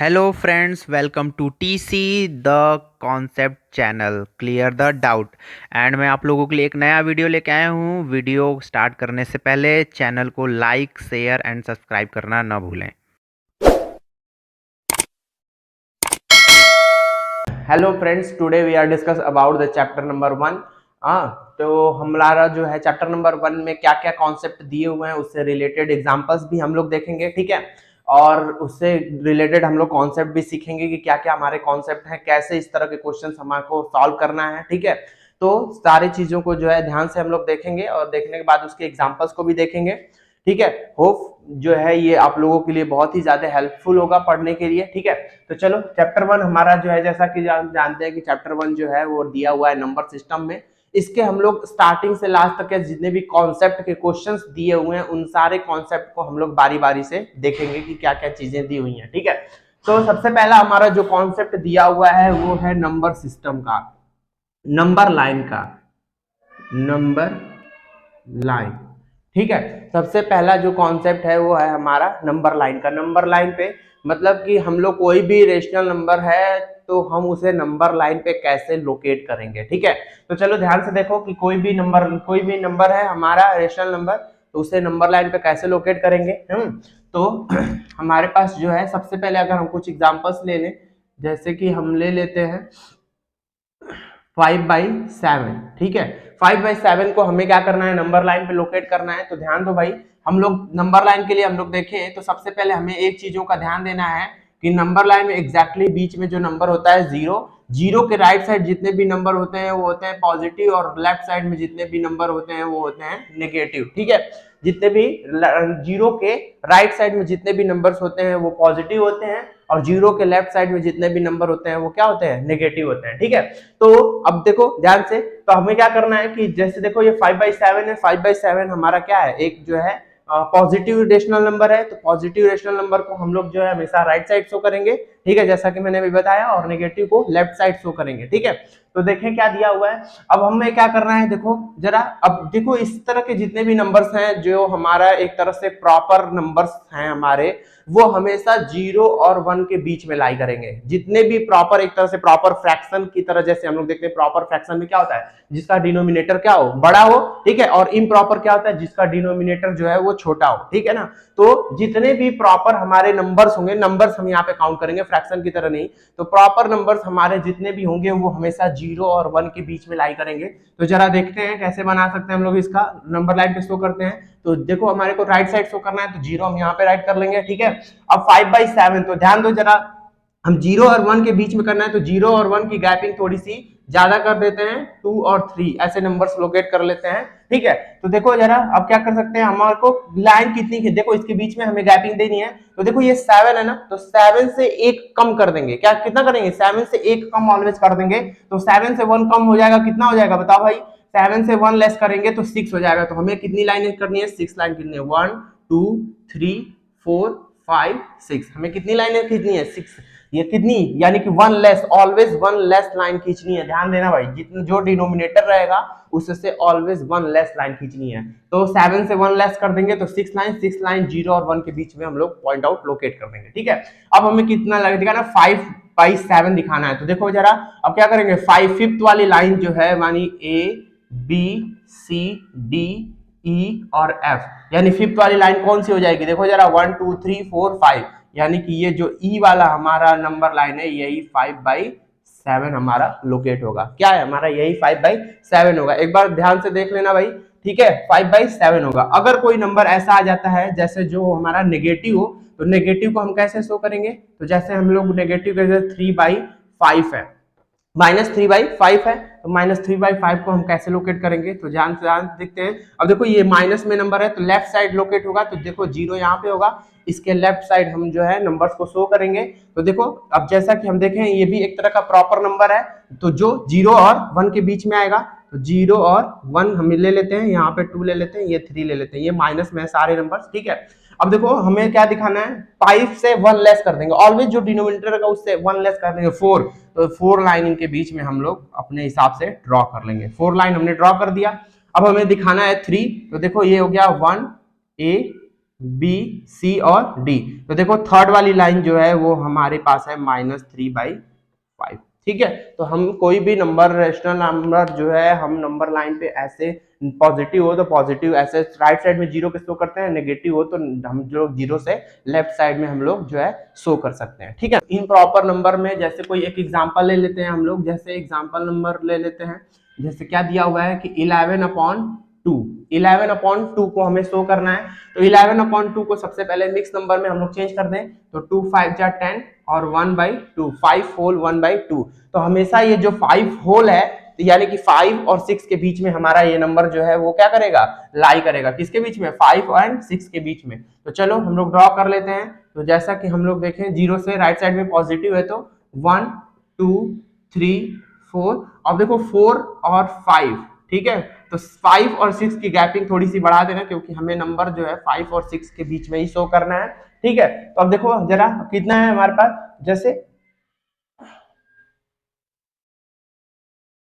Hello friends, welcome to TC the concept channel clear the doubt. And मैं आप लोगों के लिए एक नया वीडियो लेके आया हूँ। वीडियो स्टार्ट करने से पहले चैनल को लाइक, शेयर एंड सब्सक्राइब करना ना भूलें। Hello friends, today we are discuss about the chapter number 1। तो हमारा जो है चैप्टर नंबर 1 में क्या क्या कॉन्सेप्ट दिए हुए हैं उससे रिलेटेड एग्जांपल्स भी हम लोग देखेंगे, ठीक है। और उससे रिलेटेड हम लोग कॉन्सेप्ट भी सीखेंगे कि क्या क्या हमारे कॉन्सेप्ट हैं, कैसे इस तरह के क्वेश्चंस हमारे को सॉल्व करना है, ठीक है। तो सारी चीजों को जो है ध्यान से हम लोग देखेंगे और देखने के बाद उसके एग्जाम्पल्स को भी देखेंगे, ठीक है। होप जो है ये आप लोगों के लिए बहुत ही ज्यादा हेल्पफुल होगा पढ़ने के लिए, ठीक है। तो चलो चैप्टर 1 हमारा जो है, जैसा कि जानते हैं कि चैप्टर 1 जो है वो दिया हुआ है नंबर सिस्टम में। इसके हम लोग स्टार्टिंग से लास्ट तक के जितने भी कॉन्सेप्ट के क्वेश्चंस दिए हुए हैं उन सारे कॉन्सेप्ट को हम लोग बारी बारी से देखेंगे कि क्या क्या चीजें दी हुई हैं, ठीक है। तो सबसे पहला हमारा जो कॉन्सेप्ट दिया हुआ है वो है नंबर सिस्टम का, नंबर लाइन का, नंबर लाइन, ठीक है। सबसे पहला जो कॉन्सेप्ट है वो है हमारा नंबर लाइन का। नंबर लाइन पे मतलब कि हम लोग कोई भी रेशनल नंबर है तो हम उसे नंबर लाइन पे कैसे लोकेट करेंगे, ठीक है। तो चलो ध्यान से देखो कि कोई भी नंबर है हमारा रेशनल नंबर, तो उसे नंबर लाइन पे कैसे लोकेट करेंगे। तो हमारे पास जो है सबसे पहले अगर हम कुछ एग्जांपल्स ले लें, जैसे कि हम ले लेते हैं 5/7, ठीक है। 5/7 को हमें क्या करना है, नंबर लाइन पे लोकेट करना है। तो ध्यान दो भाई, हम लोग नंबर लाइन के लिए हम लोग देखें तो सबसे पहले हमें एक चीजों का ध्यान देना है कि नंबर लाइन में एग्जैक्टली बीच में जो नंबर होता है जीरो, जीरो के राइट साइड जितने भी नंबर होते हैं वो होते हैं पॉजिटिव, और लेफ्ट साइड में जितने भी नंबर होते हैं वो होते हैं नेगेटिव, ठीक है। जितने भी जीरो के राइट साइड में जितने भी नंबर्स होते हैं वो पॉजिटिव होते हैं, और जीरो के लेफ्ट साइड में जितने भी नंबर होते हैं वो क्या होते हैं, नेगेटिव होते हैं, ठीक है। तो अब देखो ध्यान से, तो हमें क्या करना है कि जैसे देखो ये 5/7 है, 5/7 हमारा क्या है, एक जो है पॉजिटिव रेशनल नंबर है। तो पॉजिटिव रेशनल नंबर को हम लोग जो है हमेशा राइट साइड शो करेंगे, ठीक है, जैसा कि मैंने अभी बताया, और नेगेटिव को लेफ्ट साइड शो करेंगे, ठीक है। तो देखें क्या दिया हुआ है। अब हमें क्या करना है, देखो जरा, अब देखो इस तरह के जितने भी नंबर्स हैं जो हमारा एक तरह से प्रॉपर नंबर्स हैं हमारे, वो हमेशा 0 और 1 के बीच में लाई करेंगे। जितने भी प्रॉपर, एक तरह से प्रॉपर फ्रैक्शन की तरह, जैसे हम लोग देखते हैं प्रॉपर फ्रैक्शन में क्या होता है, जिसका डिनोमिनेटर क्या हो, बड़ा हो, ठीक है, और इम्प्रॉपर क्या होता है, जिसका डिनोमिनेटर जो है वो छोटा हो, ठीक है ना। तो जितने भी प्रॉपर हमारे नंबर्स होंगे, नंबर्स हम यहाँ पे काउंट करेंगे, फ्रैक्शन की तरह नहीं, तो प्रॉपर नंबर्स हमारे जितने भी होंगे वो हमेशा 0 और 1 के बीच में लाई करेंगे। तो जरा देखते हैं कैसे बना सकते हैं हम लोग इसका, नंबर लाइन पे शो करते हैं। तो देखो हमारे को राइट साइड शो करना है, तो 0 हम यहाँ पे राइट कर लेंगे, ठीक है। अब 5/7, तो ध्यान दो जरा, हम 0 और 1 के बीच में करना है, तो 0 और 1 की गैपिंग थोड़ी सी ज्यादा कर देते हैं, 2 और 3 ऐसे नंबर्स लोकेट कर लेते हैं, ठीक है। तो देखो जरा अब क्या कर सकते हैं, हमारे को लाइन कितनी है, देखो इसके बीच में हमें गैपिंग देनी है। तो देखो ये 7 है ना, तो 7 से 1 कम कर देंगे, क्या कितना करेंगे, 7 से 1 कम ऑलवेज कर देंगे। तो 7 से 1 कम हो जाएगा, कितना हो जाएगा बताओ भाई, 7 से 1 लेस करेंगे तो 6 हो जाएगा। तो हमें कितनी लाइनें करनी है, 6 लाइन करनी है, 1 2 3 4 5 6, हमें कितनी लाइनें खींचनी है, 6। ये कितनी, यानी कि 1 लेस, ऑलवेज 1 लेस लाइन खींचनी है। ध्यान देना भाई, जितना जो डिनोमिनेटर रहेगा उससे ऑलवेज 1 लेस लाइन खींचनी है। तो 7 से 1 लेस कर देंगे तो 6 लाइन 0 और 1 के बीच में हम लोग पॉइंट आउट लोकेट कर देंगे, ठीक है। अब हमें कितना लगेगा ना, 5/7 दिखाना है। तो देखो जरा अब क्या करेंगे, 5th वाली लाइन जो है, मानी A B C D E और F, यानी 5th वाली लाइन कौन सी हो जाएगी, देखो जरा, 1 2 3 4 5, यानी कि ये जो ई वाला हमारा नंबर लाइन है यही 5/7 हमारा लोकेट होगा। क्या है हमारा, यही 5/7 होगा। एक बार ध्यान से देख लेना भाई, ठीक है, 5/7 होगा। अगर कोई नंबर ऐसा आ जाता है जैसे जो हमारा नेगेटिव हो, तो नेगेटिव को हम कैसे शो करेंगे, तो जैसे हम लोग नेगेटिव के 3/5 है, -3/5 है, तो -3/5 को हम कैसे लोकेट करेंगे, तो ध्यान से देखते हैं। अब देखो ये माइनस में नंबर है तो लेफ्ट साइड लोकेट होगा, तो देखो 0 यहाँ पे होगा, इसके लेफ्ट साइड हम जो है नंबर्स को शो करेंगे। तो देखो अब जैसा कि हम देखें ये भी एक तरह का प्रॉपर नंबर है, तो जो 0 और 1 के बीच में आएगा, तो 0 और 1 हम ले लेते हैं, यहाँ पे 2 ले लेते हैं, ये 3 ले लेते हैं, ये माइनस में है सारे नंबर्स, ठीक है। अब देखो हमें क्या दिखाना है, 5 से 1 लेस कर देंगे, ऑलवेज जो डिनोमिनेटर का उससे 1 लेस कर देंगे, 4। तो 4 लाइन इनके बीच में हम लोग अपने हिसाब से ड्रॉ कर लेंगे, 4 लाइन हमने ड्रॉ कर दिया। अब हमें दिखाना है 3, तो देखो ये हो गया 1 A बी, सी और डी। तो देखो थर्ड वाली लाइन जो है वो हमारे पास है -3/5। ठीक है, तो हम कोई भी नंबर, रेशनल नंबर जो है, हम नंबर लाइन पे ऐसे पॉजिटिव हो तो पॉजिटिव ऐसे राइट साइड में जीरो के शो करते हैं, नेगेटिव हो तो हम जो जीरो से लेफ्ट साइड में हम लोग जो है शो कर सकते हैं। ठीक है, इन प्रॉपर नंबर में जैसे कोई एक एग्जांपल ले लेते हैं हम लोग, जैसे एग्जांपल नंबर ले लेते हैं, जैसे क्या दिया हुआ है कि 11/2, 11/2 को हमें शो करना है। तो 11/2 को सबसे पहले मिक्स नंबर में हम लोग चेंज कर दें, तो 2 5 जा 10 और 1/2, 5 होल 1/2। तो हमेशा ये जो 5 होल है, यानी कि 5 और 6 के बीच में हमारा ये नंबर जो है वो क्या करेगा, लाई करेगा। किसके बीच में, 5 और 6 के बीच में। तो चलो हम लोग ड्रॉ कर लेते हैं। तो जैसा कि हम लोग देखें, जीरो से राइट साइड में पॉजिटिव है तो 1 2 3 4, अब देखो 4 और 5। ठीक है, तो 5 और 6 की गैपिंग थोड़ी सी बढ़ा देना, क्योंकि हमें नंबर जो है 5 और 6 के बीच में ही शो करना है। ठीक है, तो अब देखो जरा कितना है हमारे पास, जैसे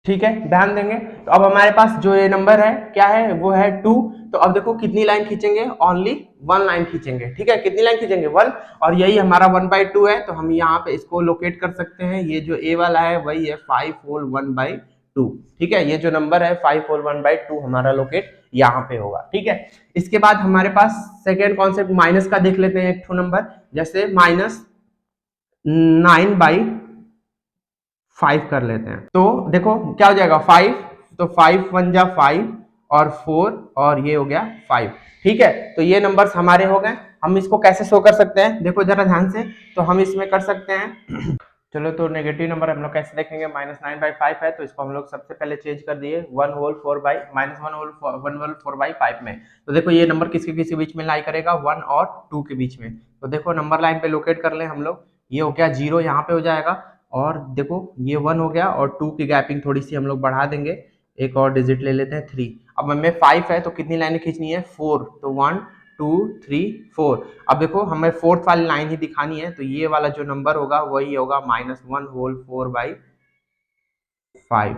ठीक है, ध्यान देंगे। तो अब हमारे पास जो ये नंबर है क्या है, वो है 2। तो अब देखो कितनी लाइन खींचेंगे, ओनली 1 लाइन खींचेंगे। ठीक है, कितनी लाइन खींचेंगे, 1। और यही हमारा 1/2 है, तो हम यहाँ पे इसको लोकेट कर सकते हैं। ये जो ए वाला है वही है 5 होल 1/2। ठीक है, ये जो नंबर है 5 होल 1/2 हमारा लोकेट यहाँ पे होगा। ठीक है, इसके बाद हमारे पास सेकेंड कॉन्सेप्ट माइनस का देख लेते हैं एक ठो नंबर, जैसे -9/5 कर लेते हैं। तो देखो क्या हो जाएगा, 5, तो 5 1 जा 5 और 4 और ये हो गया 5। ठीक है, तो ये नंबर्स हमारे हो गए। हम इसको कैसे शो कर सकते हैं, देखो जरा ध्यान से। तो हम इसमें कर सकते हैं चलो, तो नेगेटिव नंबर हम लोग कैसे देखेंगे, -9/5 है, तो इसको हम लोग सबसे पहले चेंज कर दिए 1 होल 4 बाई -1 होल 4/5 में। तो देखो ये नंबर किसके किसके बीच में लाई करेगा, 1 और 2 के बीच में। तो देखो नंबर लाइन पे लोकेट कर लें हम लोग, ये हो गया 0 यहाँ पे हो जाएगा, और देखो ये 1 हो गया, और 2 की गैपिंग थोड़ी सी हम लोग बढ़ा देंगे, एक और डिजिट ले लेते हैं 3। अब हमें 5 है तो कितनी लाइनें खींचनी है, 4। तो 1 2 3 4। अब देखो हमें फोर्थ वाली लाइन ही दिखानी है, तो ये वाला जो नंबर होगा वही होगा -1 होल 4/5।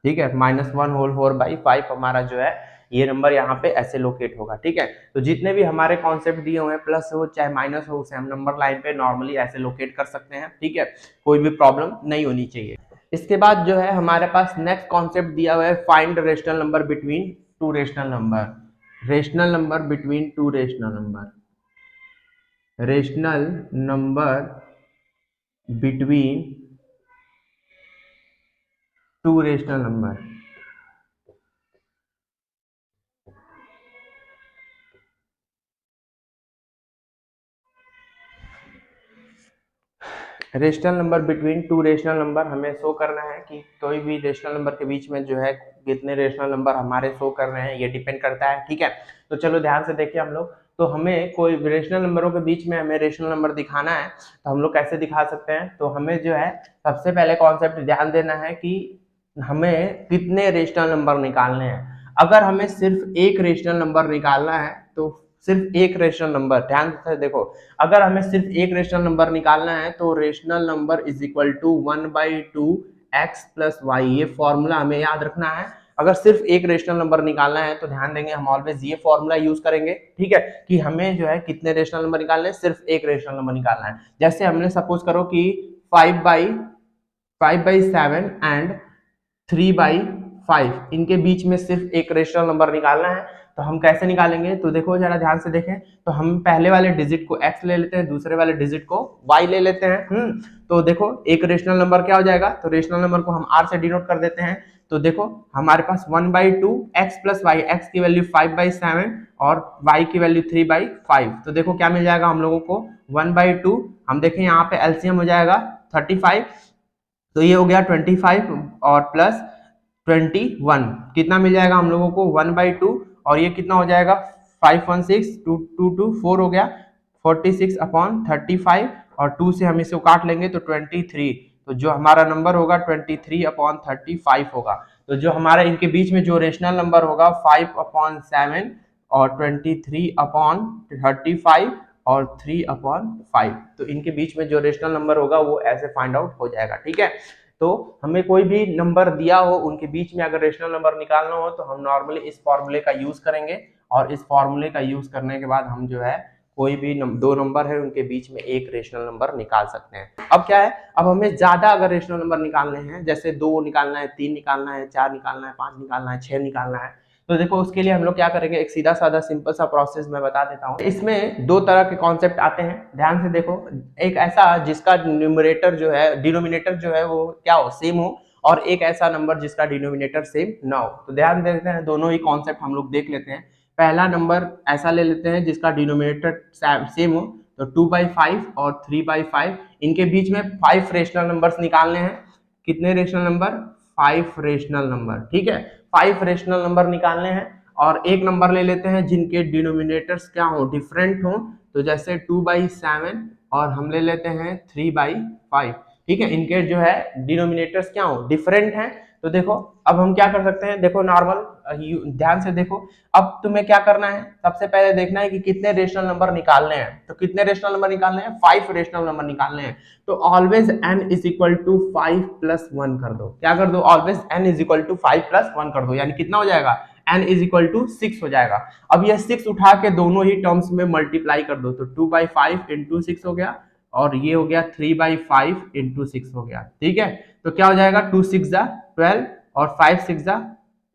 ठीक है, -1 होल 4/5 हमारा जो है ये नंबर यहाँ पे ऐसे लोकेट होगा। ठीक है, तो जितने भी हमारे कॉन्सेप्ट दिए हुए हैं, प्लस हो चाहे माइनस हो, उसे हम नंबर लाइन पे नॉर्मली ऐसे लोकेट कर सकते हैं। ठीक है, कोई भी प्रॉब्लम नहीं होनी चाहिए। इसके बाद जो है हमारे पास नेक्स्ट कॉन्सेप्ट दिया हुआ है, find rational number between two rational number. Rational number between two rational number, rational number between two rational number. Rational number between two rational number हमें शो करना है कि कोई भी रेशनल नंबर के बीच में जो है कितने रेशनल नंबर हमारे शो कर रहे हैं, ये डिपेंड करता है। ठीक है, तो चलो ध्यान से देखिए हम लोग। तो हमें कोई रेशनल नंबरों के बीच में हमें रेशनल नंबर दिखाना है, तो हम लोग कैसे दिखा सकते हैं। तो हमें जो है सबसे पहले कॉन्सेप्ट ध्यान देना है कि हमें कितने रेशनल नंबर निकालने हैं। अगर हमें सिर्फ एक रेशनल नंबर निकालना है, तो सिर्फ एक रेशनल नंबर, ध्यान से देखो, अगर हमें सिर्फ एक रेशनल नंबर निकालना है तो rational number is equal to 1/2 x plus Y, ये फॉर्मूला हमें याद रखना है। अगर सिर्फ एक रेशनल नंबर निकालना है तो ध्यान देंगे हम ऑलवेज ये फॉर्मूला यूज करेंगे। ठीक है, कि हमें जो है कितने रेशनल नंबर निकालने हैं, सिर्फ एक रेशनल नंबर निकालना है। जैसे हमने सपोज करो कि 5/7 एंड 3/5, इनके बीच में सिर्फ एक रेशनल नंबर निकालना है। तो हम कैसे निकालेंगे, तो देखो जरा ध्यान से देखें। तो हम पहले वाले डिजिट को x ले लेते हैं, दूसरे वाले डिजिट को y ले लेते हैं। तो देखो एक रेशनल नंबर क्या हो जाएगा, तो रेशनल नंबर को हम r से डिनोट कर देते हैं। तो देखो हमारे पास 1/2 x प्लस वाई, x की वैल्यू 5/7 और y की वैल्यू 3/5। तो देखो क्या मिल जाएगा हम लोगों को, 1/2, हम देखें यहाँ पे एलसीएम हो जाएगा 35, तो ये हो गया 25 और प्लस 21, कितना मिल जाएगा हम लोगों को, 1/2, और ये कितना हो जाएगा 516, 2 हो गया 46/35, और 2 से हम इसको काट लेंगे तो 23। तो जो हमारा नंबर होगा 23/35 होगा। तो जो हमारा इनके बीच में जो रेशनल नंबर होगा 5/7 और 23/35 और 3/5, तो इनके बीच में जो रेशनल नंबर होगा वो ऐसे फाइंड आउट हो जाएगा। ठीक है, तो हमें कोई भी नंबर दिया हो उनके बीच में अगर रेशनल नंबर निकालना हो तो हम नॉर्मली इस फॉर्मूले का यूज करेंगे, और इस फॉर्मूले का यूज करने के बाद हम जो है कोई भी दो नंबर है उनके बीच में एक रेशनल नंबर निकाल सकते हैं। अब क्या है, अब हमें ज्यादा अगर रेशनल नंबर निकालने हैं, जैसे 2 निकालना है, 3 निकालना है, 4 निकालना है, 5 निकालना है, 6 निकालना है, तो देखो उसके लिए हम लोग क्या करेंगे, एक सीधा साधा सिंपल सा प्रोसेस मैं बता देता हूँ। इसमें दो तरह के कॉन्सेप्ट आते हैं, ध्यान से देखो। एक ऐसा जिसका न्यूमरेटर जो है, डिनोमिनेटर जो है वो क्या हो, सेम हो, और एक ऐसा नंबर जिसका डिनोमिनेटर सेम ना हो। तो ध्यान देते हैं, दोनों ही कॉन्सेप्ट हम लोग देख लेते हैं। पहला नंबर ऐसा ले लेते हैं जिसका डिनोमिनेटर सेम हो, तो 2/5 और 3/5, इनके बीच में 5 रेशनल नंबर्स निकालने हैं। कितने रेशनल नंबर, 5 रेशनल नंबर, ठीक है, 5 रेशनल नंबर निकालने हैं। और एक नंबर ले लेते हैं जिनके डिनोमिनेटर्स क्या हो, डिफरेंट हो, तो जैसे 2/7 और हम ले लेते हैं 3/5, ठीक है, इनके जो है डिनोमिनेटर्स क्या हो, डिफरेंट हैं। तो देखो अब हम क्या कर सकते हैं, देखो नॉर्मल, ध्यान से देखो। अब तुम्हें क्या करना है, सबसे पहले देखना है कि कितने रेशनल नंबर निकालने हैं। तो कितने रेशनल नंबर निकालने हैं, 5 रेशनल नंबर निकालने हैं। तो always n is equal to 5 plus 1 कर दो। क्या कर दो, always n is equal to 5 plus 1 कर दो, यानी कितना हो जाएगा, n इज इक्वल टू 6 हो जाएगा। अब ये 6 उठा के दोनों ही टर्म्स में मल्टीप्लाई कर दो, तो 2/5 इंटू 6 हो गया, और ये हो गया 3/5 इंटू 6 हो गया, ठीक है। तो क्या हो जाएगा, 2 6 12 और 5 6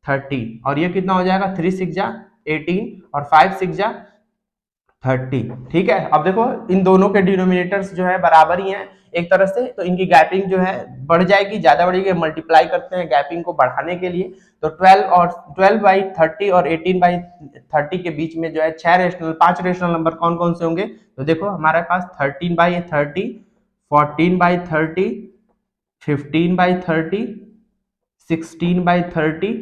30, और ये कितना हो जाएगा, 3 6 18 और 5 6 30, ठीक है। अब देखो इन दोनों के डिनोमिनेटर्स जो है बराबर ही हैं एक तरह से, तो इनकी गैपिंग जो है बढ़ जाएगी, ज्यादा बढ़ेगी, मल्टीप्लाई करते हैं गैपिंग को बढ़ाने के लिए। तो 12/30 और 18/30 के बीच में जो है 5 रेशनल नंबर कौन कौन से होंगे, तो देखो हमारे पास 13/30, 14/30, 15/30, 16/30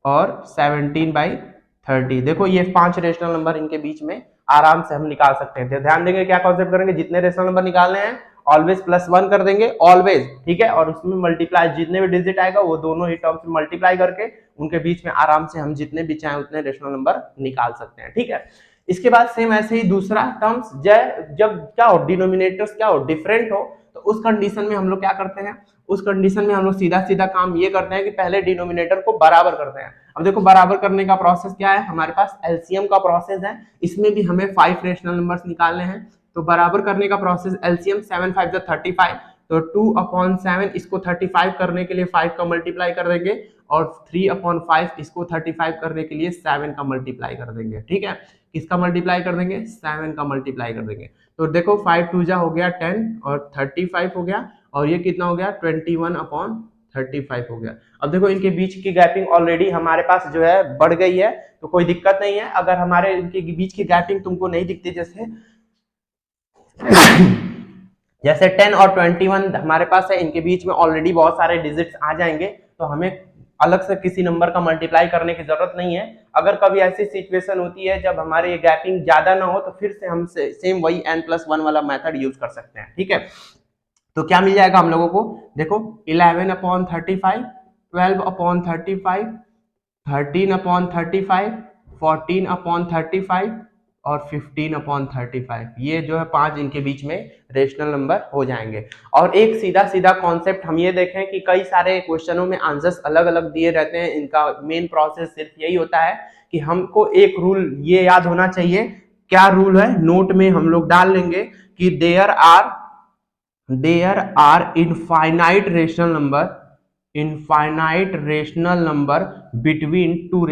और 17/30। देखो ये 5 रेशनल नंबर इनके बीच में आराम से हम निकाल सकते हैं। तो ध्यान देंगे क्या कॉन्सेप्ट करेंगे, जितने रेशनल नंबर निकालने हैं ऑलवेज प्लस 1 कर देंगे, ऑलवेज, ठीक है, और उसमें मल्टीप्लाई, जितने भी डिजिट आएगा वो दोनों ही टर्म्स में मल्टीप्लाई करके उनके बीच में आराम से हम जितने भी चाहें उतने रेशनल नंबर निकाल सकते हैं, ठीक है। इसके बाद सेम ऐसे ही दूसरा टर्म्स, जब क्या हो, डिनोमिनेटर्स क्या हो, डिफरेंट हो, तो उस कंडीशन में हम लोग क्या करते हैं, उस कंडीशन में हम लोग सीधा सीधा काम ये करते हैं कि पहले डिनोमिनेटर को बराबर करते हैं। अब देखो बराबर करने का प्रोसेस क्या है, हमारे पास एलसीएम का प्रोसेस है, इसमें भी हमें 5 रेशनल नंबर्स निकालने हैं। तो बराबर करने का प्रोसेस, एलसीएम 7 5 35, तो 2/7 इसको 35 करने के लिए 5 का मल्टीप्लाई कर देंगे, और 3/5 इसको 35 करने के लिए 7 का मल्टीप्लाई कर देंगे, ठीक है। किसका मल्टीप्लाई कर देंगे, 7 का मल्टीप्लाई कर देंगे। तो देखो 5 2 जा हो गया 10 और 35 हो गया, और ये कितना हो गया, 21/35 हो गया। अब देखो इनके बीच की गैपिंग ऑलरेडी हमारे पास जो है बढ़ गई है, तो कोई दिक्कत नहीं है। अगर हमारे इनके बीच की गैपिंग तुमको नहीं दिखती, जैसे जैसे 10 और 21 हमारे पास है, इनके बीच में ऑलरेडी बहुत सारे डिजिट्स आ जाएंगे, तो हमें अलग से किसी नंबर का मल्टीप्लाई करने की जरूरत नहीं है। अगर कभी ऐसी सिचुएशन होती है जब हमारे ये गैपिंग ज्यादा ना हो, तो फिर से हम सेम वही n+1 वाला मेथड यूज कर सकते हैं, ठीक है। तो क्या मिल जाएगा हम लोगों को, देखो 11/35, 12/35, 13/35, 14/35 और 15/35, ये जो है 5 इनके बीच में रेशनल नंबर हो जाएंगे। और एक सीधा सीधा कॉन्सेप्ट हम ये देखें कि कई सारे क्वेश्चनों में आंसर्स अलग अलग दिए रहते हैं, इनका मेन प्रोसेस सिर्फ यही होता है कि हमको एक रूल ये याद होना चाहिए। क्या रूल है, नोट में हम लोग डाल लेंगे कि there are infinite rational number between two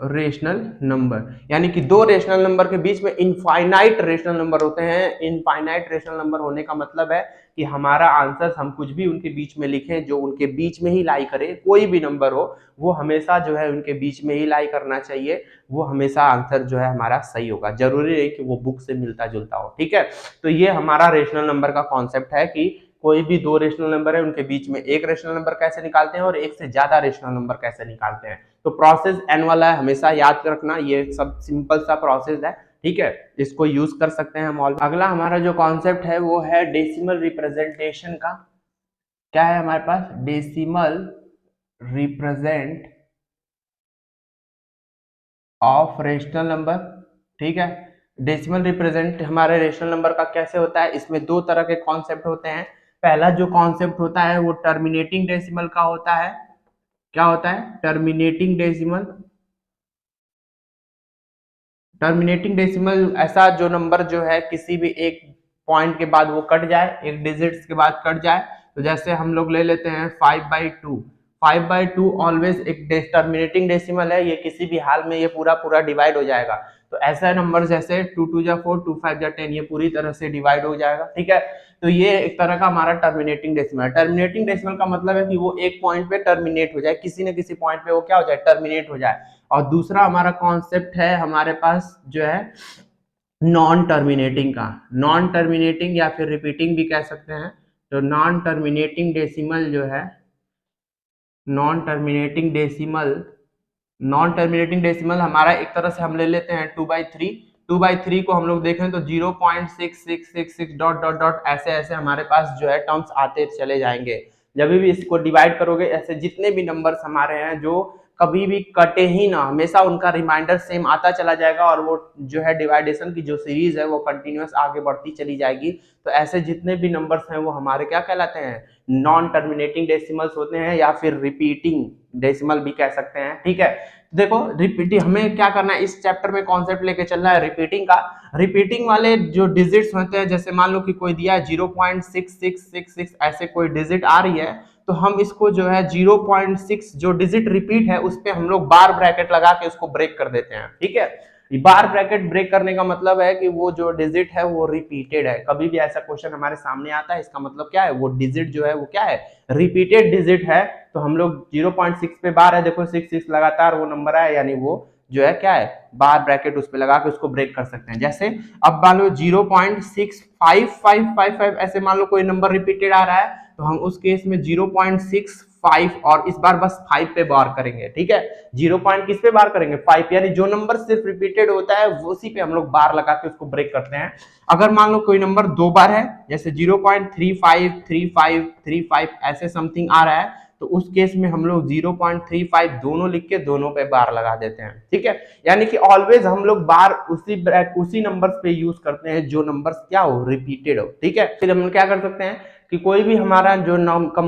rational number, यानी कि दो रेशनल नंबर के बीच में इनफाइनाइट रेशनल नंबर होते हैं। इनफाइनाइट रेशनल नंबर होने का मतलब है कि हमारा आंसर, हम कुछ भी उनके बीच में लिखें जो उनके बीच में ही लाई करे, कोई भी नंबर हो वो हमेशा जो है उनके बीच में ही लाई करना चाहिए, वो हमेशा आंसर जो है हमारा सही होगा। जरूरी नहीं कि वो बुक से मिलता जुलता हो, ठीक है। तो ये हमारा रेशनल नंबर का कॉन्सेप्ट है कि कोई भी दो रेशनल नंबर है उनके बीच में एक रेशनल नंबर कैसे निकालते हैं और एक से ज्यादा रेशनल नंबर कैसे निकालते हैं। तो प्रोसेस एन वाला है, हमेशा याद रखना, ये सब सिंपल सा प्रोसेस है, ठीक है, इसको यूज कर सकते हैं हम। अगला हमारा जो कॉन्सेप्ट है वो है डेसिमल रिप्रेजेंटेशन का। क्या है हमारे पास, decimal represent of rational number, ठीक है। डेसिमल रिप्रेजेंट हमारे रेशनल नंबर का कैसे होता है, इसमें दो तरह के कॉन्सेप्ट होते हैं। पहला जो कॉन्सेप्ट होता है वो टर्मिनेटिंग डेसिमल का होता है। क्या होता है, टर्मिनेटिंग डेसिमल, टर्मिनेटिंग डेसिमल ऐसा जो नंबर जो है किसी भी एक पॉइंट के बाद वो कट जाए, एक डिजिट्स के बाद कट जाए। तो जैसे हम लोग ले लेते हैं 5/2। 5/2 ऑलवेज एक टर्मिनेटिंग डेसिमल है, ये किसी भी हाल में ये पूरा पूरा डिवाइड हो जाएगा। तो ऐसा नंबर जैसे 2×2 = 4, 2×5 = 10, ये पूरी तरह से डिवाइड हो जाएगा। ठीक है, तो ये एक तरह का हमारा टर्मिनेटिंग डेसिमल। टर्मिनेटिंग डेसिमल का मतलब है कि वो एक पॉइंट पे टर्मिनेट हो जाए, किसी न किसी पॉइंट पे वो क्या हो जाए, टर्मिनेट हो जाए। और दूसरा हमारा कॉन्सेप्ट है हमारे पास जो है नॉन टर्मिनेटिंग का। नॉन टर्मिनेटिंग या फिर रिपीटिंग भी कह सकते हैं। तो नॉन टर्मिनेटिंग डेसिमल जो है, non terminating decimal, non terminating decimal हमारा एक तरह से हम ले लेते हैं 2/3। 2/3 को हम लोग देखें तो 0.6666 डॉट डॉट डॉट ऐसे ऐसे हमारे पास जो है टर्म्स आते चले जाएंगे। जब भी इसको डिवाइड करोगे, ऐसे जितने भी नंबर्स हमारे हैं जो कभी भी कटे ही ना, हमेशा उनका रिमाइंडर सेम आता चला जाएगा और वो जो है डिवाइडेशन की जो सीरीज है वो कंटिन्यूअस आगे बढ़ती चली जाएगी। तो ऐसे जितने भी नंबर्स हैं वो हमारे क्या कहलाते हैं, नॉन टर्मिनेटिंग डेसिमल्स होते हैं, या फिर रिपीटिंग डेसिमल भी कह सकते हैं। ठीक है, देखो रिपीटिंग हमें क्या करना है, इस चैप्टर में कॉन्सेप्ट लेके चलना है रिपीटिंग का। रिपीटिंग वाले जो डिजिट्स होते हैं, जैसे मान लो कि कोई दिया है 0.6666 ऐसे कोई डिजिट आ रही है, तो हम इसको जो है 0.6 जो डिजिट रिपीट है उस पे हम लोग बार ब्रैकेट लगा के उसको ब्रेक कर देते हैं। ठीक है, बार ब्रैकेट ब्रेक करने का मतलब है कि वो जो डिजिट है वो रिपीटेड है। कभी भी ऐसा क्वेश्चन हमारे सामने आता है, इसका मतलब क्या है, वो डिजिट जो है वो क्या है, रिपीटेड डिजिट है। तो हम लोग 0.6 पे बार है, देखो 6 लगातार वो नंबर है, यानी वो जो है क्या है, बार ब्रैकेट उस पे लगा के उसको ब्रेक कर सकते हैं। जैसे अब मान लो 0.65555 ऐसे मान लो कोई नंबर रिपीटेड आ रहा है, तो हम उस केस में 0.65 और इस बार बस 5 पे बार करेंगे। ठीक है, 0 पॉइंट किस पे बार करेंगे, 5, यानी जो नंबर सिर्फ रिपीटेड होता है उसी पे हम लोग बार लगा के उसको ब्रेक करते हैं। अगर मान लो कोई नंबर दो बार है, जैसे 0.353535 ऐसे समथिंग आ रहा है, तो उस केस में हम लोग 0.35 दोनों लिख के दोनों पे बार लगा देते हैं। ठीक है, यानी कि ऑलवेज हम लोग बार उसी नंबर्स पे यूज करते हैं जो नंबर्स क्या हो, रिपीटेड हो। ठीक है, फिर हम क्या कर सकते हैं कि कोई भी हमारा जो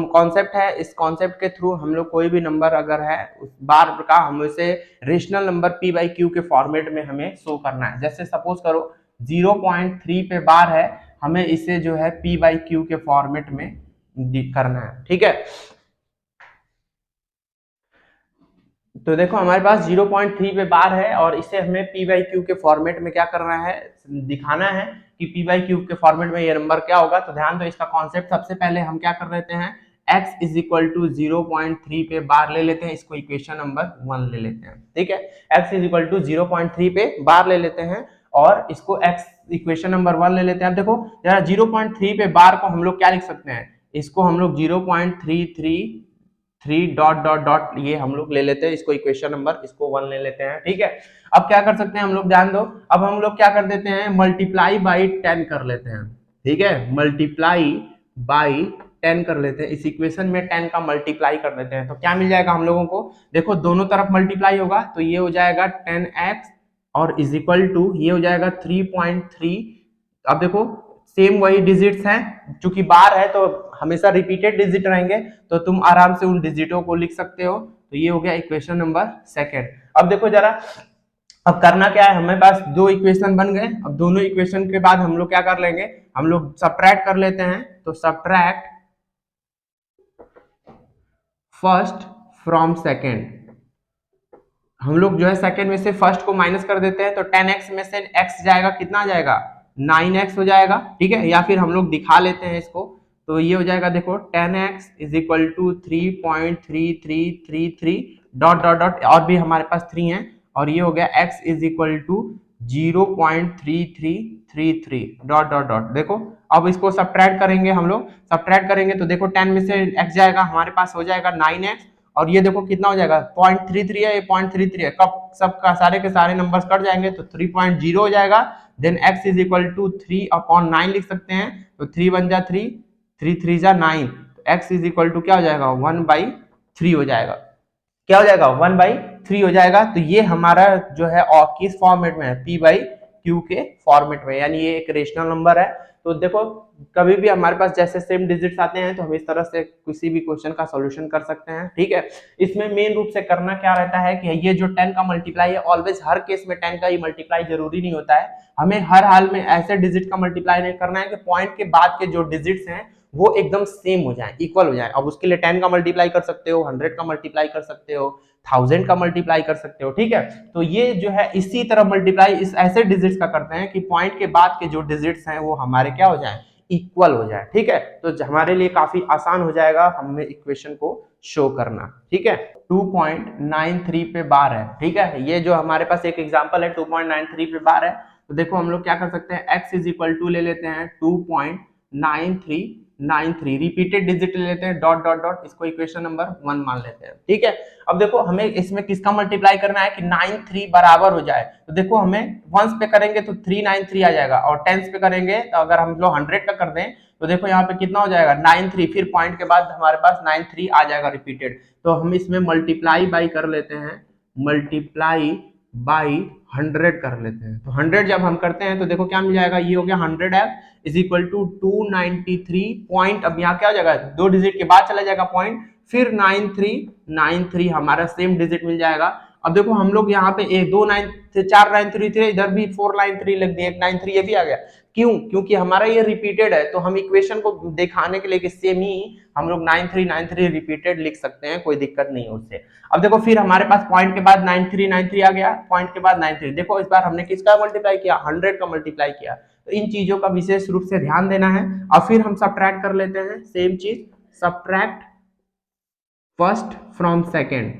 कॉन्सेप्ट है, इस कॉन्सेप्ट के थ्रू हम लोग कोई भी नंबर अगर है उस बार का हम उसे रेशनल नंबर p/q के फॉर्मेट में हमें शो करना है। जैसे सपोज करो 0.3 पे बार है, हमें इसे जो है p/q के फॉर्मेट में करना है। ठीक है, तो देखो हमारे पास 0.3 पे बार है और इसे हमें p/q के फॉर्मेट में क्या करना है, दिखाना है कि p/q के फॉर्मेट में ये नंबर क्या होगा। तो ध्यान दो, इसका कॉन्सेप्ट सबसे पहले हम क्या कर लेते हैं, x = 0.3 पे बार ले लेते हैं, इसको इक्वेशन नंबर 1 ले लेते हैं। ठीक है, x = 0.3 पे बार ले लेते हैं और इसको x इक्वेशन नंबर 1 ले लेते हैं। अब देखो जरा 0.3 पे बार को हम लोग क्या लिख सकते हैं, इसको हम लोग 0.333 डॉट डॉट डॉट ये हम लोग ले लेते हैं, इसको इक्वेशन नंबर इसको 1 ले लेते हैं। ठीक है, अब क्या कर सकते हैं हम लोग, ध्यान दो, अब हम लोग क्या कर देते हैं, मल्टीप्लाई बाई 10 कर लेते हैं। ठीक है, मल्टीप्लाई बाई 10 कर लेते हैं, इस इक्वेशन में 10 का मल्टीप्लाई कर देते हैं। तो क्या मिल जाएगा हम लोगों को, देखो दोनों तरफ मल्टीप्लाई होगा तो ये हो जाएगा 10x और इज इक्वल टू ये हो जाएगा 3.3। अब देखो सेम वही डिजिट्स हैं, चूंकि बार है तो हमेशा रिपीटेड डिजिट रहेंगे, तो तुम आराम से उन डिजिटों को लिख सकते हो। तो ये हो गया इक्वेशन नंबर सेकंड। अब देखो जरा, अब करना क्या है, हमें पास दो इक्वेशन बन गए। अब दोनों इक्वेशन के बाद हम लोग क्या कर लेंगे, हम लोग सब्ट्रैक्ट कर लेते हैं। तो सब्ट्रैक्ट फर्स्ट फ्रॉम सेकंड, हम लोग जो है सेकंड में से फर्स्ट को माइनस कर देते हैं, तो 10x में से x जाएगा, कितना आ जाएगा, 9x हो जाएगा। ठीक है, या फिर हम लोग दिखा लेते हैं इसको, तो ये हो जाएगा देखो 10x = 3.3333 डॉट डॉट डॉट, और भी हमारे पास 3 है, और ये हो गया x = 0.3333 डॉट डॉट डॉट। देखो अब इसको सब्ट्रैक्ट करेंगे, हम लोग सब्ट्रैक्ट करेंगे तो देखो 10 में से x जाएगा, हमारे पास हो जाएगा 9x, और ये देखो कितना हो जाएगा 0.33 है, ये 0.33 है, कब सबका सारे के सारे नंबर्स कट जाएंगे तो 3.0 हो जाएगा। देन x = 3/9 लिख सकते हैं, तो 3 बन जा 3, 3 3 जा 9, तो x = क्या हो जाएगा 1/3 हो जाएगा। क्या हो जाएगा 1/3 हो जाएगा। तो ये हमारा जो है और किस फॉर्मेट में है, p/q क्यू के फॉर्मेट में, यानी ये एक रेशनल नंबर है। तो देखो कभी भी हमारे पास जैसे सेम डिजिट्स आते हैं तो हम इस तरह से किसी भी क्वेश्चन का सॉल्यूशन कर सकते हैं, ठीक है। इसमें मेन रूप से करना क्या रहता है कि ये जो 10 का मल्टीप्लाई है, ऑलवेज हर केस में 10 का ही मल्टीप्लाई जरूरी नहीं होता है। हमें हर हाल में ऐसे डिजिट का मल्टीप्लाई नहीं करना है कि पॉइंट के बाद के जो डिजिट्स हैं वो एकदम सेम हो जाए, इक्वल हो जाए। अब उसके लिए 10 का मल्टीप्लाई कर सकते हो, 100 का मल्टीप्लाई कर सकते हो, 1000 का मल्टीप्लाई कर सकते हो, ठीक है। तो ये जो है इसी तरह मल्टीप्लाई इस ऐसे डिजिट्स का करते हैं कि पॉइंट के बाद के जो डिजिट्स हैं वो हमारे क्या हो जाए, इक्वल हो जाए, ठीक है। तो हमारे लिए काफी आसान हो जाएगा हमें इक्वेशन को शो करना, ठीक है। 2.93 पे बार है, ठीक है। ये जो हमारे पास एक एग्जांपल है 2.93 पे बार है। तो देखो हम लोग क्या कर सकते हैं, x इज इक्वल टू ले लेते हैं 2.9393, रिपीटेड डिजिट ले लेते हैं, डॉट डॉट डॉट, इसको इक्वेशन नंबर 1 मान लेते हैं, ठीक है। अब देखो हमें इसमें किसका मल्टीप्लाई करना है कि 93 बराबर हो जाए। तो देखो हमें वंस पे करेंगे तो 393 आ जाएगा, और टेंस पे करेंगे तो अगर हम लोग 100 पे कर दें तो देखो यहाँ पे कितना हो जाएगा 93, फिर पॉइंट के बाद हमारे पास 93 आ जाएगा रिपीटेड। तो हम इसमें मल्टीप्लाई बाई कर लेते हैं, मल्टीप्लाई बाई 100 कर लेते हैं। तो 100 जब हम करते हैं तो देखो क्या मिल जाएगा, ये हो गया 100f is equal to 293 point, अब यहाँ क्या हो जाएगा, दो डिजिट के बाद चला जाएगा पॉइंट, फिर 9393 हमारा सेम डिजिट मिल जाएगा। अब देखो हम लोग यहाँ पे एक 493 थे, इधर भी 493 लग दिए, 193 ये भी आ गया। क्यों? क्योंकि हमारा ये रिपीटेड है, तो हम इक्वेशन को दिखाने के लिए कि सेम ही हम लोग 9393 रिपीटेड लिख सकते हैं, कोई दिक्कत नहीं है उससे। अब देखो फिर हमारे पास पॉइंट के बाद 9393 आ गया, पॉइंट के बाद 93, देखो इस बार हमने किसका मल्टीप्लाई किया, 100 का मल्टीप्लाई किया। तो इन चीजों का विशेष रूप से ध्यान देना है। और फिर हम सब्ट्रैक्ट कर लेते हैं, सेम चीज, subtract first from second,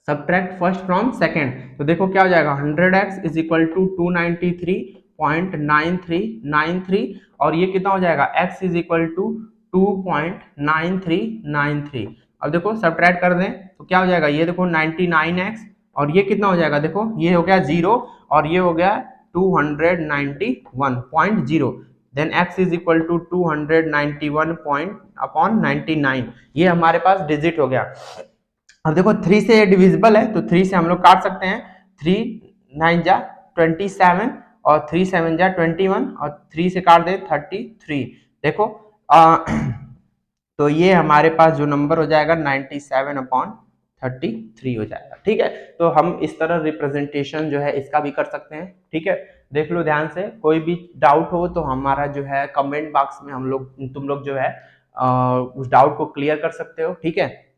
subtract first from second. तो देखो क्या हो जाएगा, 100x इज इक्वल टू 293.9393, और ये कितना हो जाएगा, x इज इक्वल टू 2.9393। अब देखो सब्ट्रैक्ट कर दें तो क्या हो जाएगा, ये देखो 99x, और ये कितना हो जाएगा, देखो ये हो गया 0 और ये हो गया 291.0, then x is equal to 291.99, ये हमारे पास डिजिट हो गया। अब देखो 3 से ये डिविजिबल है तो 3 से हम लोग काट सकते हैं, 3 9 जा 27 और 3 7 जा 21 और 3 से काट दे 33। देखो तो ये हमारे पास जो नंबर हो जाएगा 97/33 हो जाएगा, ठीक है। तो हम इस तरह रिप्रेजेंटेशन जो है इसका भी कर सकते हैं, ठीक है। देख लो ध्यान से, कोई भी डाउट हो तो हमारा जो है कमेंट बॉक्स में तुम लोग जो है उस डाउट को क्लियर कर सकते हो, ठीक है।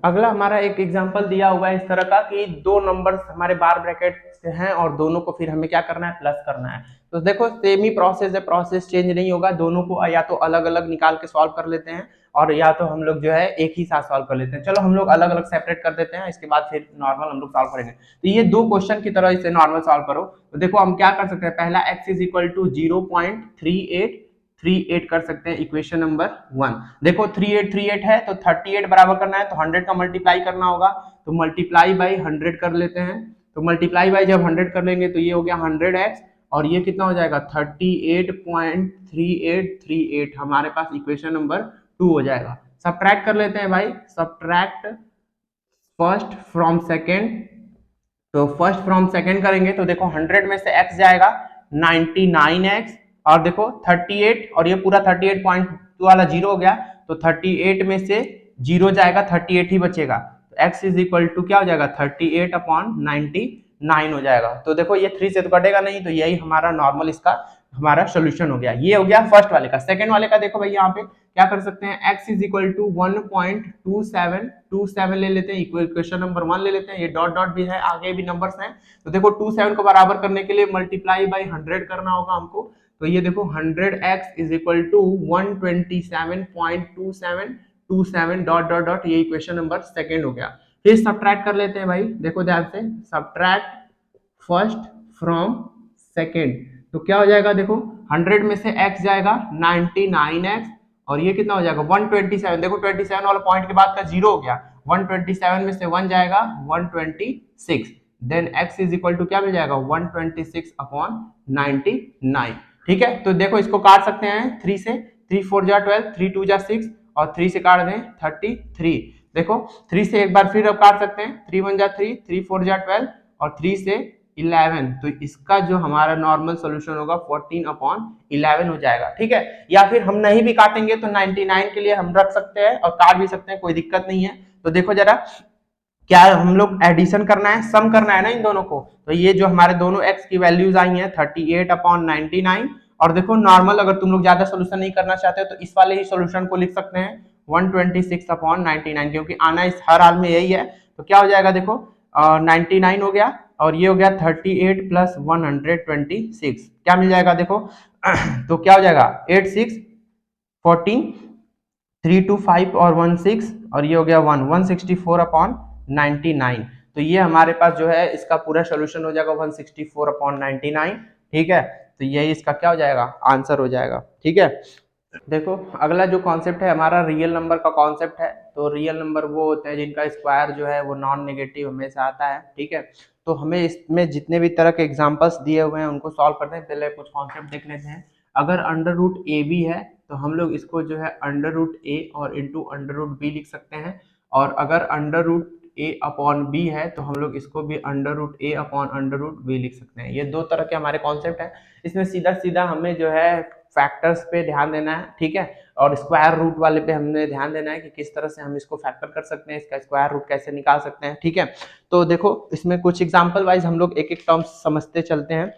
अगला हमारा एक एग्जांपल दिया हुआ है इस तरह का कि दो नंबर्स हमारे बार ब्रैकेट से हैं और दोनों को फिर हमें क्या करना है, प्लस करना है। तो देखो सेम ही प्रोसेस है, प्रोसेस चेंज नहीं होगा, दोनों को या तो अलग अलग निकाल के सॉल्व कर लेते हैं और या तो हम लोग जो है एक ही साथ सॉल्व कर लेते हैं। चलो हम लोग अलग अलग सेपरेट कर देते हैं, इसके बाद फिर नॉर्मल हम लोग सॉल्व करेंगे। तो ये दो क्वेश्चन की तरह इसे नॉर्मल सॉल्व करो। तो देखो हम क्या कर सकते हैं, पहला x इज इक्वल टू 0.3838 कर सकते हैं, इक्वेशन नंबर 1। देखो 3838 है तो 38 बराबर करना है तो 100 का मल्टीप्लाई करना होगा, तो मल्टीप्लाई बाई 100 कर लेते हैं। तो मल्टीप्लाई बाई जब 100 कर लेंगे तो ये हो गया 100x और ये कितना हो जाएगा 38.3838, हमारे पास इक्वेशन नंबर 2 हो जाएगा। सब्ट्रैक्ट कर लेते हैं भाई, सब्ट्रैक्ट फर्स्ट फ्रॉम सेकेंड। तो फर्स्ट फ्रॉम सेकेंड करेंगे तो देखो 100 में से x जाएगा 99x और देखो 38 और ये पूरा 38 पॉइंट वाला 0 हो गया, तो 38 में से 0 जाएगा 38 ही बचेगा, तो x इज इक्वल टू क्या हो जाएगा 38/99 हो जाएगा। तो देखो ये 3 से तो कटेगा नहीं, तो यही हमारा नॉर्मल इसका हमारा सोल्यूशन हो गया। ये हो गया फर्स्ट वाले का। सेकंड वाले का देखो भाई यहाँ पे क्या कर सकते हैं, x इज इक्वल टू 1.2727 ले लेते हैं, इक्वेशन नंबर 1 ले लेते हैं, ये डॉट डॉट भी है, आगे भी नंबर्स हैं। तो देखो 27 को बराबर करने के लिए मल्टीप्लाई बाई 100 करना होगा हमको। तो ये देखो 100x is equal to 127.2727 dot dot dot, ये इक्वेशन नंबर सेकंड हो गया। फिर सब्ट्रैक्ट कर लेते हैं भाई, देखो ध्यान से, सब्ट्रैक्ट फर्स्ट फ्रॉम सेकंड। तो क्या हो जाएगा, देखो 100 में से x जाएगा 99x और ये कितना हो जाएगा 127। देखो 27 वाला पॉइंट के बाद का 0 हो गया, 127 में से 1 जाएगा 126, then x is equal to क्या मिल जाएगा 126/99, ठीक है। तो देखो इसको काट सकते हैं 3 से, 3 4 जा 12, 3 2 जा 6 और 3 से काट दें 33। देखो 3 से एक बार फिर अब काट सकते हैं, 3 1 जा 3, 3 4 जा 12 और 3 से 11, तो इसका जो हमारा नॉर्मल सॉल्यूशन होगा 14/11 हो जाएगा, ठीक है। या फिर हम नहीं भी काटेंगे तो 99 के लिए हम रख सकते हैं और काट भी सकते हैं, कोई दिक्कत नहीं है। तो देखो जरा, क्या हम लोग एडिशन करना है, सम करना है ना इन दोनों को, तो ये जो हमारे दोनों x की वैल्यूज आई हैं 38/99, और देखो नॉर्मल अगर तुम लोग ज्यादा सोल्यूशन नहीं करना चाहते हो तो इस वाले ही सोल्यूशन को लिख सकते हैं 126/99, क्योंकि आना इस हर हाल में यही है। तो क्या हो जाएगा देखो, 99 हो गया और ये हो गया 38 प्लस 126, क्या मिल जाएगा देखो तो क्या हो जाएगा 86 14 3 2 5 और 1 6, और ये हो गया 164/99। तो ये हमारे पास जो है इसका पूरा सोल्यूशन हो जाएगा 164/99, ठीक है। तो यही इसका क्या हो जाएगा, आंसर हो जाएगा, ठीक है। देखो अगला जो कॉन्सेप्ट है हमारा रियल नंबर का कॉन्सेप्ट है। तो रियल नंबर वो होते हैं जिनका स्क्वायर जो है वो नॉन नेगेटिव हमेशा आता है, ठीक है। तो हमें इसमें जितने भी तरह के एग्जांपल्स दिए हुए हैं उनको सॉल्व करते हैं। पहले कुछ कॉन्सेप्ट देख लेते हैं। अगर अंडर रूट ए बी है तो हम लोग इसको जो है अंडर रूट ए और इंटू अंडर रूट बी लिख सकते हैं, और अगर अंडर रूट ए अपॉन बी है तो हम लोग इसको भी अंडर रूट ए अपॉन अंडर रूट बी लिख सकते हैं। ये दो तरह के हमारे कॉन्सेप्ट है। इसमें सीधा सीधा हमें जो है फैक्टर्स पे ध्यान देना है, ठीक है, और स्क्वायर रूट वाले पे हमने ध्यान देना है कि किस तरह से हम इसको फैक्टर कर सकते हैं, इसका स्क्वायर रूट कैसे निकाल सकते हैं, ठीक है। तो देखो इसमें कुछ एग्जांपल वाइज हम लोग एक एक टर्म्स समझते चलते हैं।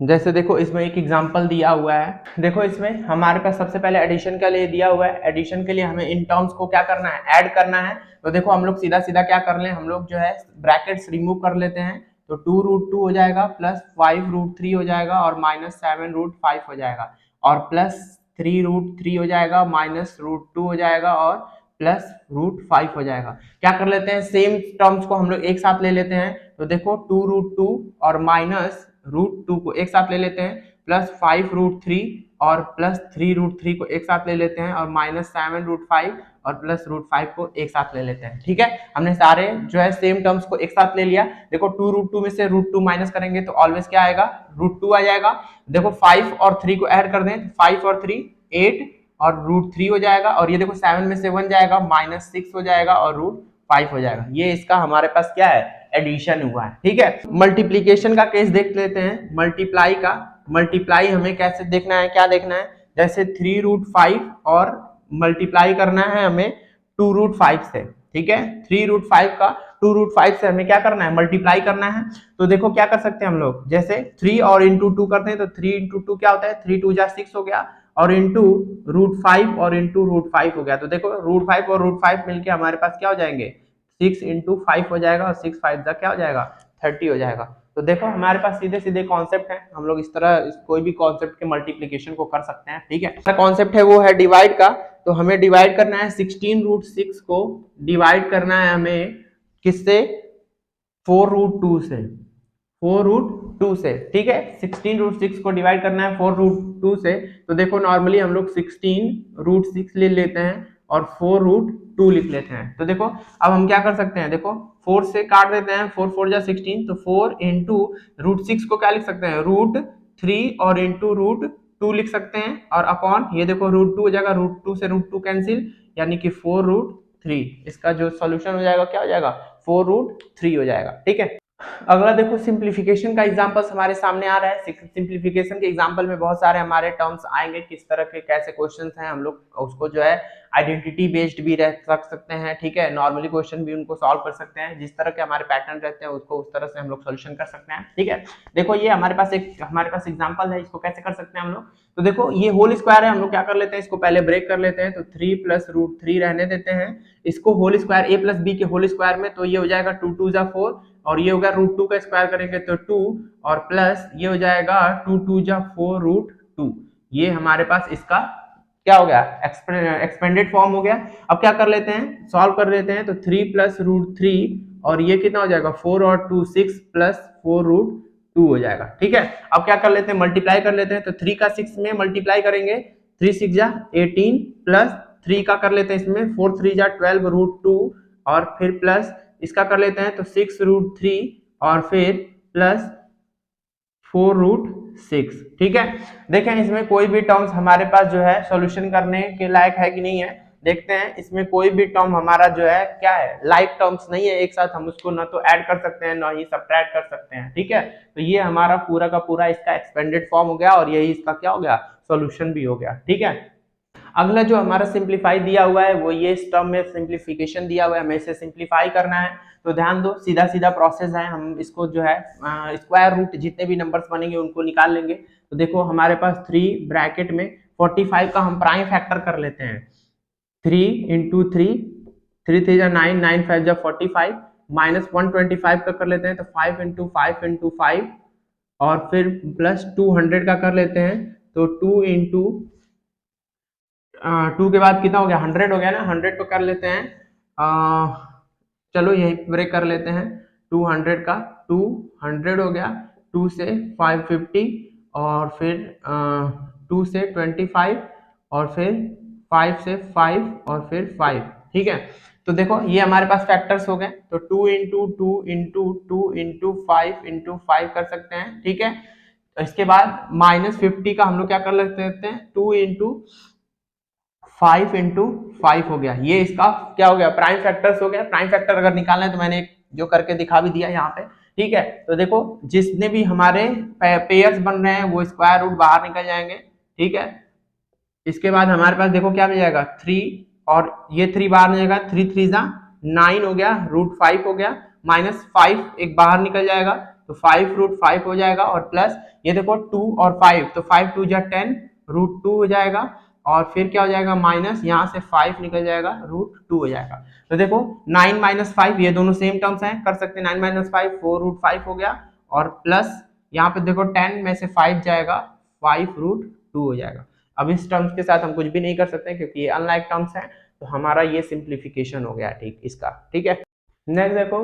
जैसे देखो इसमें एक एग्जांपल दिया हुआ है, देखो इसमें हमारे पास सबसे पहले एडिशन के लिए दिया हुआ है। एडिशन के लिए हमें इन टर्म्स को क्या करना है, ऐड करना है। तो देखो हम लोग सीधा सीधा क्या कर लें, हम लोग जो है ब्रैकेट्स रिमूव कर लेते हैं। तो 2√2 हो जाएगा, प्लस 5√3 हो जाएगा, और माइनस 7√5 हो जाएगा, और प्लस 3√3 हो जाएगा, माइनस √2 हो जाएगा, और प्लस √5 हो जाएगा। क्या कर लेते हैं, सेम टर्म्स को हम लोग एक साथ ले लेते हैं। तो देखो 2√2 और माइनस √2 को एक साथ ले लेते हैं, प्लस 5√3 और प्लस 3√3 को एक साथ ले लेते हैं, और माइनस 7√5 और प्लस √5 को एक साथ ले लेते हैं, ठीक है। हमने सारे जो है सेम टर्म्स को एक साथ ले लिया। देखो 2√2 में से √2 माइनस करेंगे तो ऑलवेज क्या आएगा, √2 आ जाएगा। देखो 5 और 3 को ऐड कर दें, 5 और 3 8 और √3 हो जाएगा, और ये देखो 7 में से 1 जाएगा, -6 हो जाएगा, और √5 हो जाएगा। ये इसका हमारे पास क्या है, एडिशन हुआ है, ठीक है। मल्टीप्लीकेशन का केस देख लेते हैं, मल्टीप्लाई का। मल्टीप्लाई हमें कैसे देखना है, क्या देखना है, जैसे 3√5 और मल्टीप्लाई करना है हमें 2√5 से, ठीक है। 3√5 का 2√5 से हमें क्या करना है, मल्टीप्लाई करना है। तो देखो क्या कर सकते हैं हम लोग, जैसे 3 और इंटू 2 करते हैं तो 3 इंटू 2 क्या होता है, 3 2 जा 6 हो गया, और इंटू √5 और इंटू √5 हो गया। तो देखो √5 और √5 मिलके हमारे पास क्या हो जाएंगे, 6 इंटू 5 हो जाएगा, और 6 5 जा क्या हो जाएगा, 30 हो जाएगा। तो देखो हमारे पास सीधे सीधे कॉन्सेप्ट है, हम लोग इस तरह कोई भी कॉन्सेप्ट के मल्टीप्लीकेशन को कर सकते हैं, ठीक है। कॉन्सेप्ट है वो है डिवाइड का। तो हमें डिवाइड करना है 16√6 को, डिवाइड करना है हमें किससे, 4√2 से, 4√2 से, ठीक है। 16√6 को डिवाइड करना है 4√2 से। तो देखो नॉर्मली हम लोग 16√6 ले लेते हैं और 4√2 लिख लेते हैं। तो देखो अब हम क्या कर सकते हैं, देखो 4 से काट देते हैं, 4 4 जा 16, तो 4 इंटू √6 को क्या लिख सकते हैं, √3 और इंटू √2 लिख सकते हैं, और अपॉन ये देखो √2 हो जाएगा, √2 से √2 कैंसिल, यानी कि 4√3। इसका जो सॉल्यूशन हो जाएगा क्या हो जाएगा, 4√3 हो जाएगा, ठीक है। अगला देखो सिंप्लीफिकेशन का एग्जांपल्स हमारे सामने आ रहा है। सिंप्लीफिकेशन के एग्जांपल में बहुत सारे हमारे टर्म्स आएंगे, किस तरह के कैसे क्वेश्चंस हैं, हम लोग उसको जो है आइडेंटिटी बेस्ड भी रख सकते हैं, ठीक है। नॉर्मली क्वेश्चन भी उनको सॉल्व कर सकते हैं, जिस तरह के हमारे पैटर्न रहते हैं उसको उस तरह से हम लोग सोल्यूशन कर सकते हैं, ठीक है। देखो ये हमारे पास एग्जाम्पल है, इसको कैसे कर सकते हैं हम लोग। तो देखो ये होल स्क्वायर है, हम लोग क्या कर लेते हैं, इसको पहले ब्रेक कर लेते हैं। तो 3 प्लस √3 रहने देते हैं, इसको whole square a plus B के होल स्क्वायर में, तो ये हो जाएगा 2 2 जा 4, और ये होगा √2 का स्क्वायर करेंगे तो 2, और प्लस ये हो जाएगा 2 2 जा 4√2। ये हमारे पास इसका क्या हो गया, एक्सपेंडेड फॉर्म हो गया। अब क्या कर लेते हैं, सॉल्व कर लेते हैं। तो 3 प्लस √3, और ये कितना हो जाएगा, 4 और 2 6 प्लस 4√2 हो जाएगा, ठीक है। अब क्या कर लेते हैं, मल्टीप्लाई कर लेते हैं। तो 3 का 6 में मल्टीप्लाई करेंगे, 3 6 जा 18, प्लस 3 का कर लेते हैं इसमें, 4 3 जा 12√2, और फिर प्लस इसका कर लेते हैं तो 6√3, और फिर प्लस 4√6, ठीक है। देखें इसमें कोई भी टर्म्स हमारे पास जो है सॉल्यूशन करने के लायक है कि नहीं है। देखते हैं इसमें कोई भी टर्म हमारा जो है क्या है, लाइक टर्म्स नहीं है, एक साथ हम उसको ना तो ऐड कर सकते हैं ना ही सब्ट्रैक्ट कर सकते हैं। ठीक है, तो ये हमारा पूरा का पूरा इसका एक्सपेंडेड फॉर्म हो गया और यही इसका क्या हो गया, सॉल्यूशन भी हो गया। ठीक है, अगला जो हमारा सिंप्लीफाई दिया हुआ है वो ये इस टर्म में सिंप्लीफिकेशन दिया हुआ है, हमें इसे सिंप्लीफाई करना है। तो ध्यान दो, सीधा सीधा प्रोसेस है, हम इसको जो है स्क्वायर रूट जितने भी नंबर्स बनेंगे उनको निकाल लेंगे। तो देखो हमारे पास 3 ब्रैकेट में 45 का हम प्राइम फैक्टर कर लेते हैं, 3 इंटू 3, 3 3 9, 9 5 जा 45, माइनस 125 का कर लेते हैं तो 5 इंटू 5 इंटू 5, और फिर प्लस 200 का कर लेते हैं तो 2 इंटू 2 के बाद कितना हो गया, 100 हो गया ना, 100 को कर लेते हैं चलो यही ब्रेक कर लेते हैं, 200 का 200 हो गया, 2 से 550 और फिर 2 से 25 और फिर 5 से 5 और फिर 5। ठीक है, तो देखो ये हमारे पास फैक्टर्स हो गए, तो 2 इंटू 2 इंटू 2 इंटू 5 इंटू 5 कर सकते हैं। ठीक है, इसके बाद माइनस 50 का हम लोग क्या कर लेते हैं, 2 इंटू 5 इंटू 5 हो गया, ये इसका क्या हो गया, प्राइम फैक्टर्स हो गया। प्राइम फैक्टर अगर निकालना है तो मैंने जो करके दिखा भी दिया यहाँ पे। ठीक है, तो देखो जितने भी हमारे पेयर्स बन रहे हैं वो स्क्वायर रूट बाहर निकल जाएंगे। ठीक है, इसके बाद हमारे पास देखो क्या मिल जाएगा, 3 और ये 3 बाहर नहीं जाएगा, 3 3 जा 9 हो गया, रूट 5 हो गया, माइनस 5 एक बाहर निकल जाएगा तो 5 रूट 5 हो जाएगा, और प्लस ये देखो 2 और 5 तो 5 2 जा 10 रूट 2 हो जाएगा, और फिर क्या हो जाएगा, माइनस यहाँ से 5 निकल जाएगा, रूट 2 हो जाएगा। तो देखो 9 माइनस 5 ये दोनों सेम टर्म्स हैं, कर सकते हैं 9 माइनस 5 4 रूट 5 हो गया, और प्लस यहाँ पे देखो 10 में से 5 जाएगा 5 रूट 2 हो जाएगा। अब इस टर्म्स के साथ हम कुछ भी नहीं कर सकते क्योंकि ये अनलाइक टर्म्स हैं, तो हमारा ये सिंप्लीफिकेशन हो गया ठीक इसका। ठीक है, नेक्स्ट देखो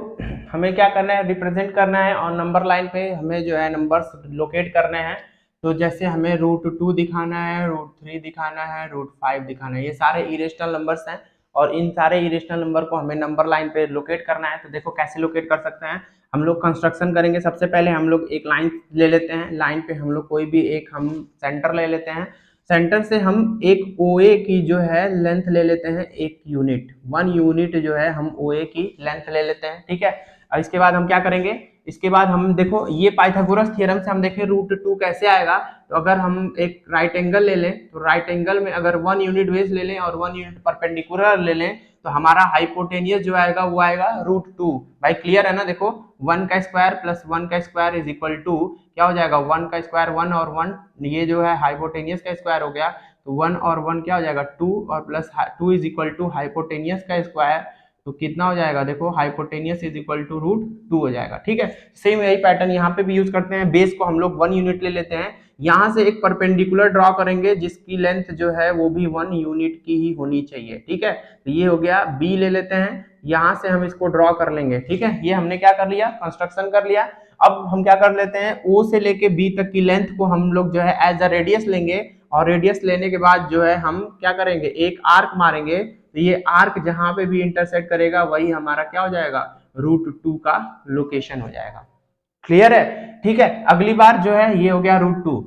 हमें क्या करना है, रिप्रेजेंट करना है और नंबर लाइन पे हमें जो है नंबर्स लोकेट करने हैं। तो जैसे हमें रूट 2 दिखाना है, रूट 3 दिखाना है, रूट 5 दिखाना है, ये सारे इरेशनल नंबर्स हैं और इन सारे इरेशनल नंबर को हमें नंबर लाइन पे लोकेट करना है। तो देखो कैसे लोकेट कर सकते हैं, हम लोग कंस्ट्रक्शन करेंगे। सबसे पहले हम लोग एक लाइन ले लेते हैं, लाइन पे हम लोग कोई भी एक हम सेंटर ले लेते हैं, सेंटर से हम एक OA की जो है लेंथ ले लेते हैं, एक यूनिट 1 यूनिट जो है हम OA की लेंथ ले लेते हैं। ठीक है, और इसके बाद हम क्या करेंगे, इसके बाद हम देखो ये पाइथागोरस थ्योरम से हम देखें रूट 2 कैसे आएगा। तो अगर हम एक राइट एंगल ले लें तो राइट एंगल में अगर 1 यूनिट बेस ले लें और 1 यूनिट परपेंडिकुलर ले लें तो हमारा हाइपोटेनियस जो आएगा वो आएगा रूट 2। भाई क्लियर है ना, देखो 1 का स्क्वायर प्लस 1 का स्क्वायर इज इक्वल टू क्या हो जाएगा, 1 का स्क्वायर 1 और 1 ये जो है हाइपोटेनियस का स्क्वायर हो गया, तो 1 और 1 क्या हो जाएगा 2 और plus 2 is equal to hypotenuse का स्क्वायर, तो कितना हो जाएगा, देखो hypotenuse is equal to root 2 हो जाएगा। ठीक है, सेम यही पैटर्न यहाँ पे भी यूज करते हैं, बेस को हम लोग 1 यूनिट ले लेते हैं, यहाँ से एक परपेंडिकुलर ड्रॉ करेंगे जिसकी लेंथ जो है वो भी 1 यूनिट की ही होनी चाहिए। ठीक है, तो ये हो गया, बी ले लेते हैं, यहाँ से हम इसको ड्रॉ कर लेंगे। ठीक है, ये हमने क्या कर लिया, कंस्ट्रक्शन कर लिया। अब हम क्या कर लेते हैं, ओ से लेके बी तक की लेंथ को हम लोग जो है एज अ रेडियस लेंगे, और रेडियस लेने के बाद जो है हम क्या करेंगे, एक आर्क मारेंगे, तो ये आर्क जहां पे भी इंटरसेक्ट करेगा वही हमारा क्या हो जाएगा, रूट 2 का लोकेशन हो जाएगा। क्लियर है, ठीक है। अगली बार जो है ये हो गया रूट 2,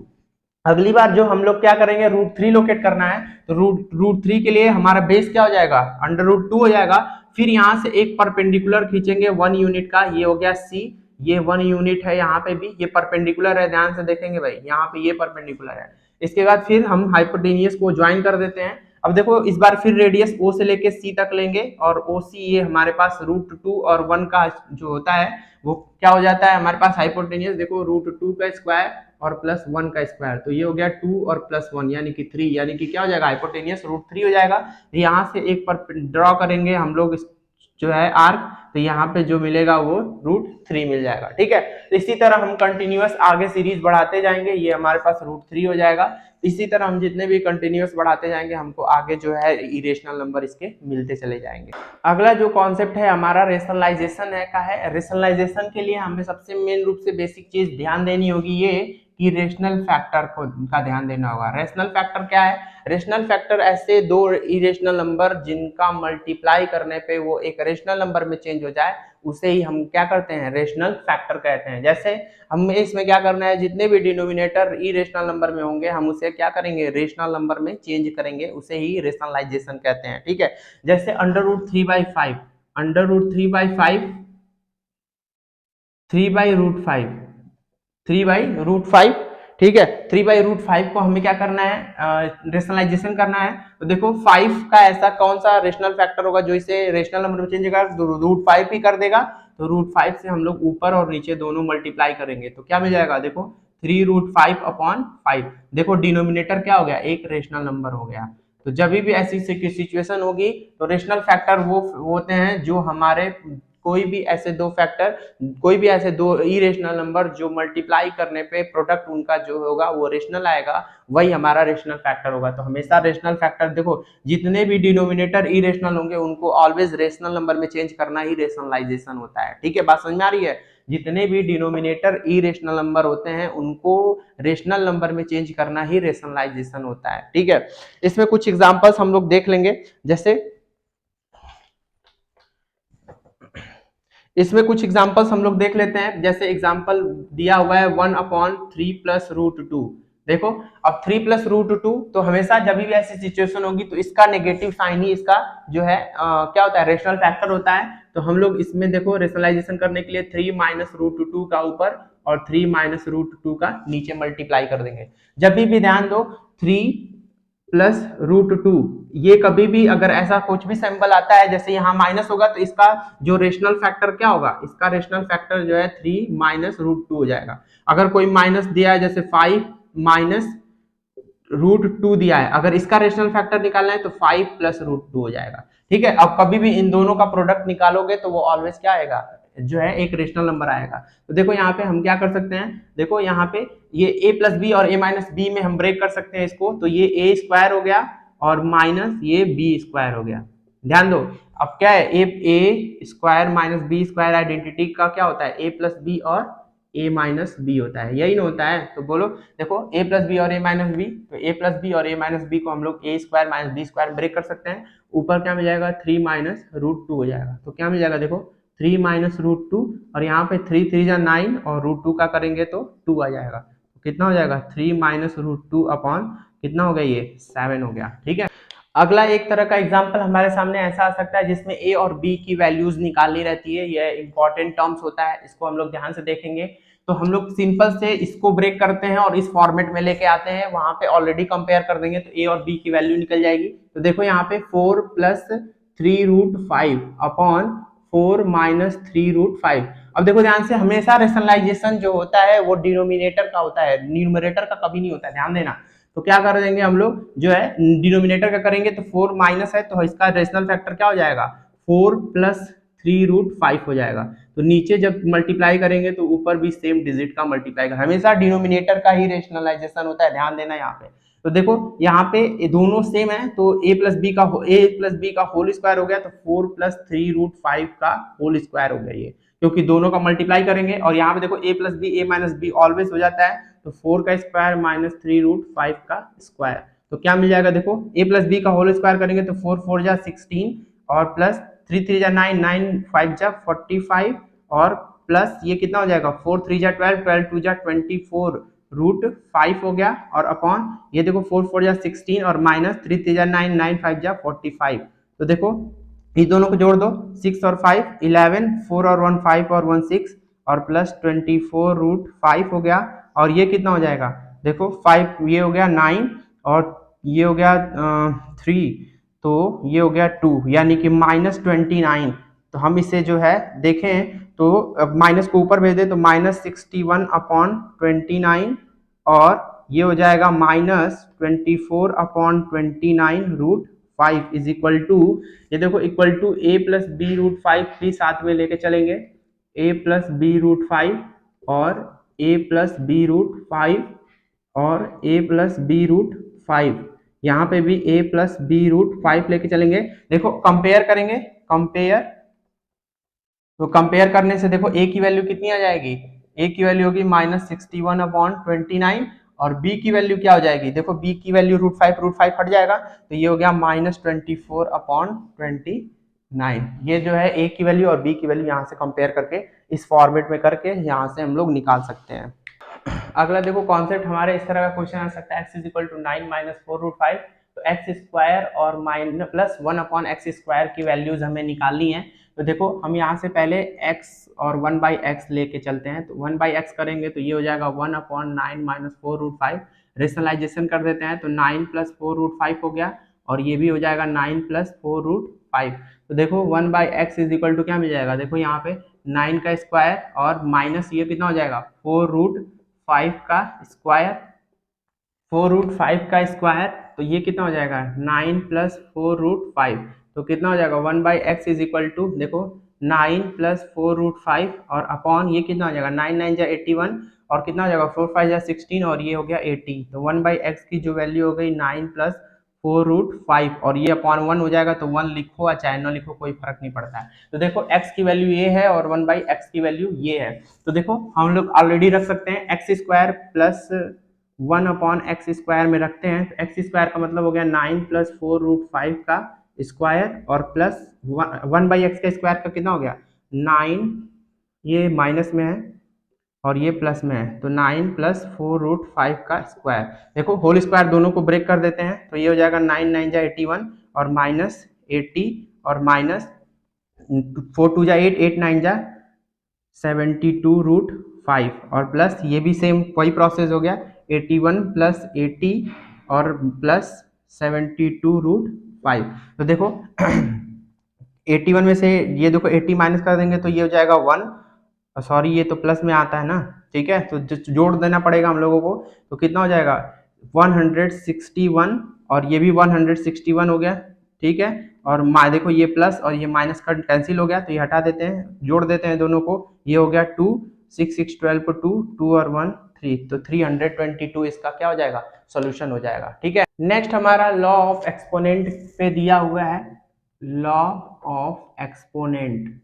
अगली बार जो हम लोग क्या करेंगे, रूट 3 लोकेट करना है, तो रूट 3 के लिए हमारा बेस क्या हो जाएगा, अंडर रूट 2 हो जाएगा। फिर यहाँ से एक परपेंडिकुलर खींचेंगे 1 यूनिट का, ये हो गया सी, ये 1 यूनिट है, यहाँ पे भी ये परपेंडिकुलर है, ध्यान से देखेंगे भाई, यहाँ पे ये परपेंडिकुलर है। इसके बाद फिर हम हाइपोटेनियस को ज्वाइन कर देते हैं। अब देखो इस बार फिर रेडियस ओ से लेके सी तक लेंगे, और ओ सी ये हमारे पास रूट 2 और 1 का जो होता है वो क्या हो जाता है हमारे पास हाइपोटेनियस, देखो रूट 2 का स्क्वायर और प्लस 1 का स्क्वायर, तो ये हो गया 2 और प्लस 1 यानी कि 3, यानी कि क्या हो जाएगा, हाइपोटेनियस रूट 3 हो जाएगा। यहाँ से एक पर ड्रॉ करेंगे हम लोग जो है आर्क, तो यहाँ पे जो मिलेगा वो रूट 3 मिल जाएगा। ठीक है, तो इसी तरह हम कंटिन्यूअस आगे सीरीज बढ़ाते जाएंगे, ये हमारे पास रूट 3 हो जाएगा। इसी तरह हम जितने भी कंटिन्यूअस बढ़ाते जाएंगे हमको आगे जो है इरेशनल नंबर इसके मिलते चले जाएंगे। अगला जो कॉन्सेप्ट है हमारा रेशनलाइजेशन है का है। रेशनलाइजेशन के लिए हमें सबसे मेन रूप से बेसिक चीज ध्यान देनी होगी ये इरेशनल फैक्टर को का ध्यान देना होगा। रेशनल फैक्टर क्या है? रेशनल फैक्टर ऐसे दो इरेशनल नंबर जिनका मल्टीप्लाई करने पे वो एक रेशनल नंबर में चेंज हो जाए, उसे ही हम क्या करते हैं? रेशनल फैक्टर कहते हैं। जैसे हमें इसमें क्या करना है, जितने भी डिनोमिनेटर इरेशनल नंबर में होंगे हम उसे क्या करेंगे? रेशनल नंबर में चेंज करेंगे, उसे ही रेशनलाइजेशन कहते हैं। ठीक है, जैसे √3/5, √3/5, 3/√5, 3/√5। ठीक है, 3/√5 को हमें क्या करना है? रेशनलाइजेशन करना है। तो देखो 5 का ऐसा कौन सा रेशनल फैक्टर होगा जो इसे रेशनल नंबर में चेंज करेगा? √5 ही कर देगा। तो √5 से हम लोग ऊपर और नीचे दोनों मल्टीप्लाई करेंगे तो क्या मिल जाएगा? देखो 3√5/5। देखो डिनोमिनेटर क्या हो गया? एक रेशनल नंबर हो गया। तो जब भी ऐसी सिचुएशन होगी तो रेशनल फैक्टर वो होते हैं जो हमारे कोई भी ऐसे दो इरेशनल नंबर जो मल्टीप्लाई करने पे प्रोडक्ट उनका जो होगा वो रेशनल आएगा, वही हमारा रेशनल फैक्टर होगा। तो हमेशा रेशनल फैक्टर देखो, जितने भी डिनोमिनेटर इरेशनल होंगे उनको ऑलवेज रेशनल नंबर में चेंज करना ही रेशनलाइजेशन होता है। ठीक है, बात समझ में आ रही है? जितने भी डिनोमिनेटर इरेशनल नंबर होते हैं उनको रेशनल नंबर में चेंज करना ही रेशनलाइजेशन होता है। ठीक है, इसमें कुछ एग्जांपल्स हम लोग देख लेंगे। जैसे इसमें कुछ एग्जांपल्स हम लोग देख लेते हैं। जैसे एग्जांपल दिया हुआ है 1/3 प्लस √2। देखो अब 3 प्लस √2, तो हमेशा जब भी ऐसी सिचुएशन होगी तो इसका नेगेटिव साइन ही इसका जो है क्या होता है? रेशनल फैक्टर होता है। तो हम लोग इसमें देखो रेशनलाइजेशन करने के लिए 3 माइनस √2 का ऊपर और 3 माइनस √2 का नीचे मल्टीप्लाई कर देंगे। जब भी ध्यान दो 3 प्लस √2, ये कभी भी अगर ऐसा कुछ भी सिंबल आता है जैसे यहाँ माइनस होगा तो इसका जो रेशनल फैक्टर क्या होगा? इसका रेशनल फैक्टर जो है 3 माइनस √2 हो जाएगा। अगर कोई माइनस दिया है जैसे 5 माइनस √2 दिया है, अगर इसका रेशनल फैक्टर निकालना है तो 5 प्लस √2 हो जाएगा। ठीक है, अब कभी भी इन दोनों का प्रोडक्ट निकालोगे तो वो ऑलवेज क्या आएगा? जो है एक रेशनल नंबर आएगा। तो देखो यहाँ पे हम क्या कर सकते हैं? देखो यहाँ पे ये a प्लस बी और a माइनस बी में हम ब्रेक कर सकते हैं इसको। तो ये a स्क्वायर हो गया और माइनस ये b स्क्वायर हो गया। ध्यान दो, अब क्या है? a square minus b square identity का क्या होता है? a प्लस बी और a माइनस बी होता है, यही ना होता है? तो बोलो देखो a प्लस बी और a माइनस बी, तो a प्लस बी और a माइनस बी को हम लोग a square minus B square break कर सकते हैं। ऊपर क्या मिल जाएगा? 3 माइनस √2 हो जाएगा। तो क्या मिल जाएगा? देखो 3 माइनस √2 और यहाँ पे 3 3 जा 9 और √2 का करेंगे तो 2 आ जाएगा। तो कितना हो जाएगा? 3 माइनस √2 अपॉन कितना हो गया? ये 7 हो गया। ठीक है, अगला एक तरह का एग्जांपल हमारे सामने ऐसा आ सकता है जिसमें a और b की वैल्यूज निकालनी रहती है। यह इंपॉर्टेंट टर्म्स होता है, इसको हम लोग ध्यान से देखेंगे। तो हम लोग सिंपल से इसको ब्रेक करते हैं और इस फॉर्मेट में लेके आते हैं, वहां पे ऑलरेडी कंपेयर कर देंगे तो a और b की वैल्यू निकल जाएगी। तो देखो यहाँ पे 4 प्लस 3√5 अपॉन 4 माइनस 3√5। अब देखो ध्यान से, हमेशा रेशनलाइजेशन जो होता है वो डिनोमिनेटर का होता है, न्यूमरेटर का कभी नहीं होता है, ध्यान देना। तो क्या कर देंगे हम लोग जो है डिनोमिनेटर का करेंगे तो 4 माइनस है तो इसका रेशनल फैक्टर क्या हो जाएगा? 4 प्लस 3√5 हो जाएगा। तो नीचे जब मल्टीप्लाई करेंगे तो ऊपर भी सेम डिजिट का मल्टीप्लाई करेंगे। हमेशा डिनोमिनेटर का ही रेशनलाइजेशन होता है, ध्यान देना यहाँ पे। तो देखो यहाँ पे ये दोनों सेम है तो a प्लस बी का होल स्क्वायर हो गया, तो 4 प्लस 3√5 का होल स्क्वायर हो गया ये, क्योंकि दोनों का मल्टीप्लाई करेंगे। और यहाँ पे देखो a plus B a minus B always हो जाता है, तो 4 का स्क्वायर माइनस 3√5 का स्क्वायर। तो क्या मिल जाएगा? देखो a प्लस बी का होल स्क्वायर करेंगे तो 4 4 जा 16 और प्लस 3 3 जा 9 9 5 जा 45 और प्लस ये कितना हो जाएगा? 4 3 जा 12 12 2 जा 24 √5 हो गया और अपॉन ये देखो 4 4 जा 16 और माइनस 3 3 जा 9 9 5 जा 45। तो देखो इस दोनों को जोड़ दो, 6 और 5 11, 4 और 1 5 और 1 6 और प्लस 24√5 हो गया। और ये कितना हो जाएगा? देखो 5 ये हो गया 9 और ये हो गया 3, तो ये हो गया 2 यानी कि -29। तो हम इसे जो है देखें तो माइनस को ऊपर भेज दे तो -61/29 और ये हो जाएगा -24/29√5 इज इक्वल टू, ये देखो equal to a plus B √5 भी साथ में लेके चलेंगे, a प्लस बी √5 और a प्लस बी √5 और a प्लस बी √5, यहाँ पे भी a प्लस बी √5 लेके चलेंगे। देखो कंपेयर करेंगे, कंपेयर, तो कंपेयर करने से देखो a की वैल्यू कितनी आ जाएगी? ए की वैल्यू होगी -61/29 और बी की वैल्यू क्या हो जाएगी, देखो बी की वैल्यू √5 हट जाएगा तो ये हो गया -24/29। ये जो है ए की वैल्यू और बी की वैल्यू यहाँ से कंपेयर करके इस फॉर्मेट में करके यहाँ से हम लोग निकाल सकते हैं। अगला देखो कॉन्सेप्ट हमारे इस तरह का क्वेश्चन आ सकता है, x = 9 - 4√5, तो x स्क्वायर और +1/x² की वैल्यूज हमें निकालनी है। तो देखो हम यहाँ से पहले x और 1/x लेके चलते हैं, तो 1/x करेंगे तो ये हो जाएगा 1/9 - 4√5। रेशनलाइजेशन कर देते हैं तो 9 + 4√5 हो गया और ये भी हो जाएगा 9 + 4√5। तो देखो 1/x = क्या मिल जाएगा, देखो यहाँ पे 9 का स्क्वायर और माइनस ये कितना हो जाएगा 4√5 का स्क्वायर, 4√5 का स्क्वायर, तो ये कितना हो जाएगा 9 + 4√5, तो कितना हो जाएगा 1/x = देखो 9 + 4√5 और अपॉन ये कितना हो जाएगा 9 9 जा 81 और कितना हो जाएगा 4 5 जा 16 और ये हो गया 80। तो 1/x की जो वैल्यू हो गई 9 + 4√5 और ये अपॉन 1 हो जाएगा, तो 1 लिखो या चाहे न लिखो कोई फर्क नहीं पड़ता है। तो देखो x की वैल्यू ये है और 1/x की वैल्यू ये है। तो देखो हम लोग ऑलरेडी रख सकते हैं x² + 1/x² में रखते हैं, तो x² का मतलब हो गया 9 + 4√5 का स्क्वायर और प्लस 1/x का स्क्वायर का कितना हो गया 9, ये माइनस में है और ये प्लस में है, तो 9 + 4√5 का स्क्वायर। देखो होल स्क्वायर दोनों को ब्रेक कर देते हैं तो ये हो जाएगा 9 9 जा 81 और -80 और माइनस 4 2 जा 8 8 9 जा 72√5 और प्लस ये भी सेम वही प्रोसेस हो गया 81 + 80 और प्लस 72√5। तो देखो 81 में से ये देखो 80 माइनस कर देंगे तो ये हो जाएगा 1, सॉरी ये तो प्लस में आता है ना, ठीक है, तो जोड़ देना पड़ेगा हम लोगों को, तो कितना हो जाएगा 161 और ये भी 161 हो गया, ठीक है, और देखो ये प्लस और ये माइनस का कैंसिल हो गया तो ये हटा देते हैं, जोड़ देते हैं दोनों को, ये हो गया 2 6 6 12 को 2 और 1 3, तो 322 इसका क्या हो जाएगा सॉल्यूशन हो जाएगा। ठीक है, नेक्स्ट हमारा लॉ ऑफ एक्सपोनेंट पे दिया हुआ है, law of exponent.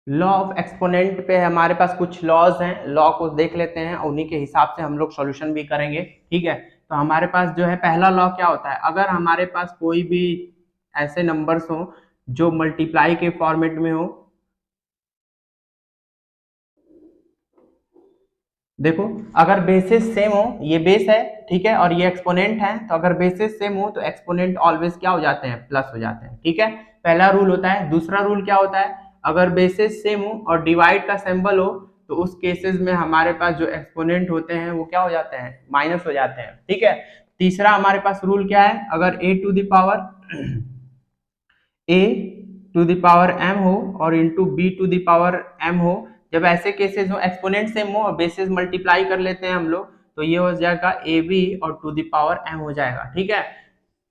Law of exponent पे हमारे पास कुछ लॉज हैं, लॉ को देख लेते हैं, उन्हीं के हिसाब से हम लोग सॉल्यूशन भी करेंगे। ठीक है, तो हमारे पास जो है पहला लॉ क्या होता है, अगर हमारे पास कोई भी ऐसे नंबर्स हो जो मल्टीप्लाई के फॉर्मेट में हो, देखो अगर बेसिस सेम हो, ये बेस है ठीक है और ये एक्सपोनेंट है, तो अगर बेसिस सेम हो तो एक्सपोनेंट ऑलवेज क्या हो जाते हैं प्लस हो जाते हैं। ठीक है, पहला रूल होता है। दूसरा रूल क्या होता है, अगर बेसिस सेम हो और डिवाइड का सिंबल हो तो उस केसेस में हमारे पास जो एक्सपोनेंट होते हैं वो क्या हो जाते हैं माइनस हो जाते हैं। ठीक है, तीसरा हमारे पास रूल क्या है, अगर a⁴m हो और इंटू b⁴m हो, जब ऐसे केसेस हो एक्सपोनेंट सेम हो और बेसिस मल्टीप्लाई कर लेते हैं हम लोग, तो ये हो जाएगा ab और m हो जाएगा। ठीक है,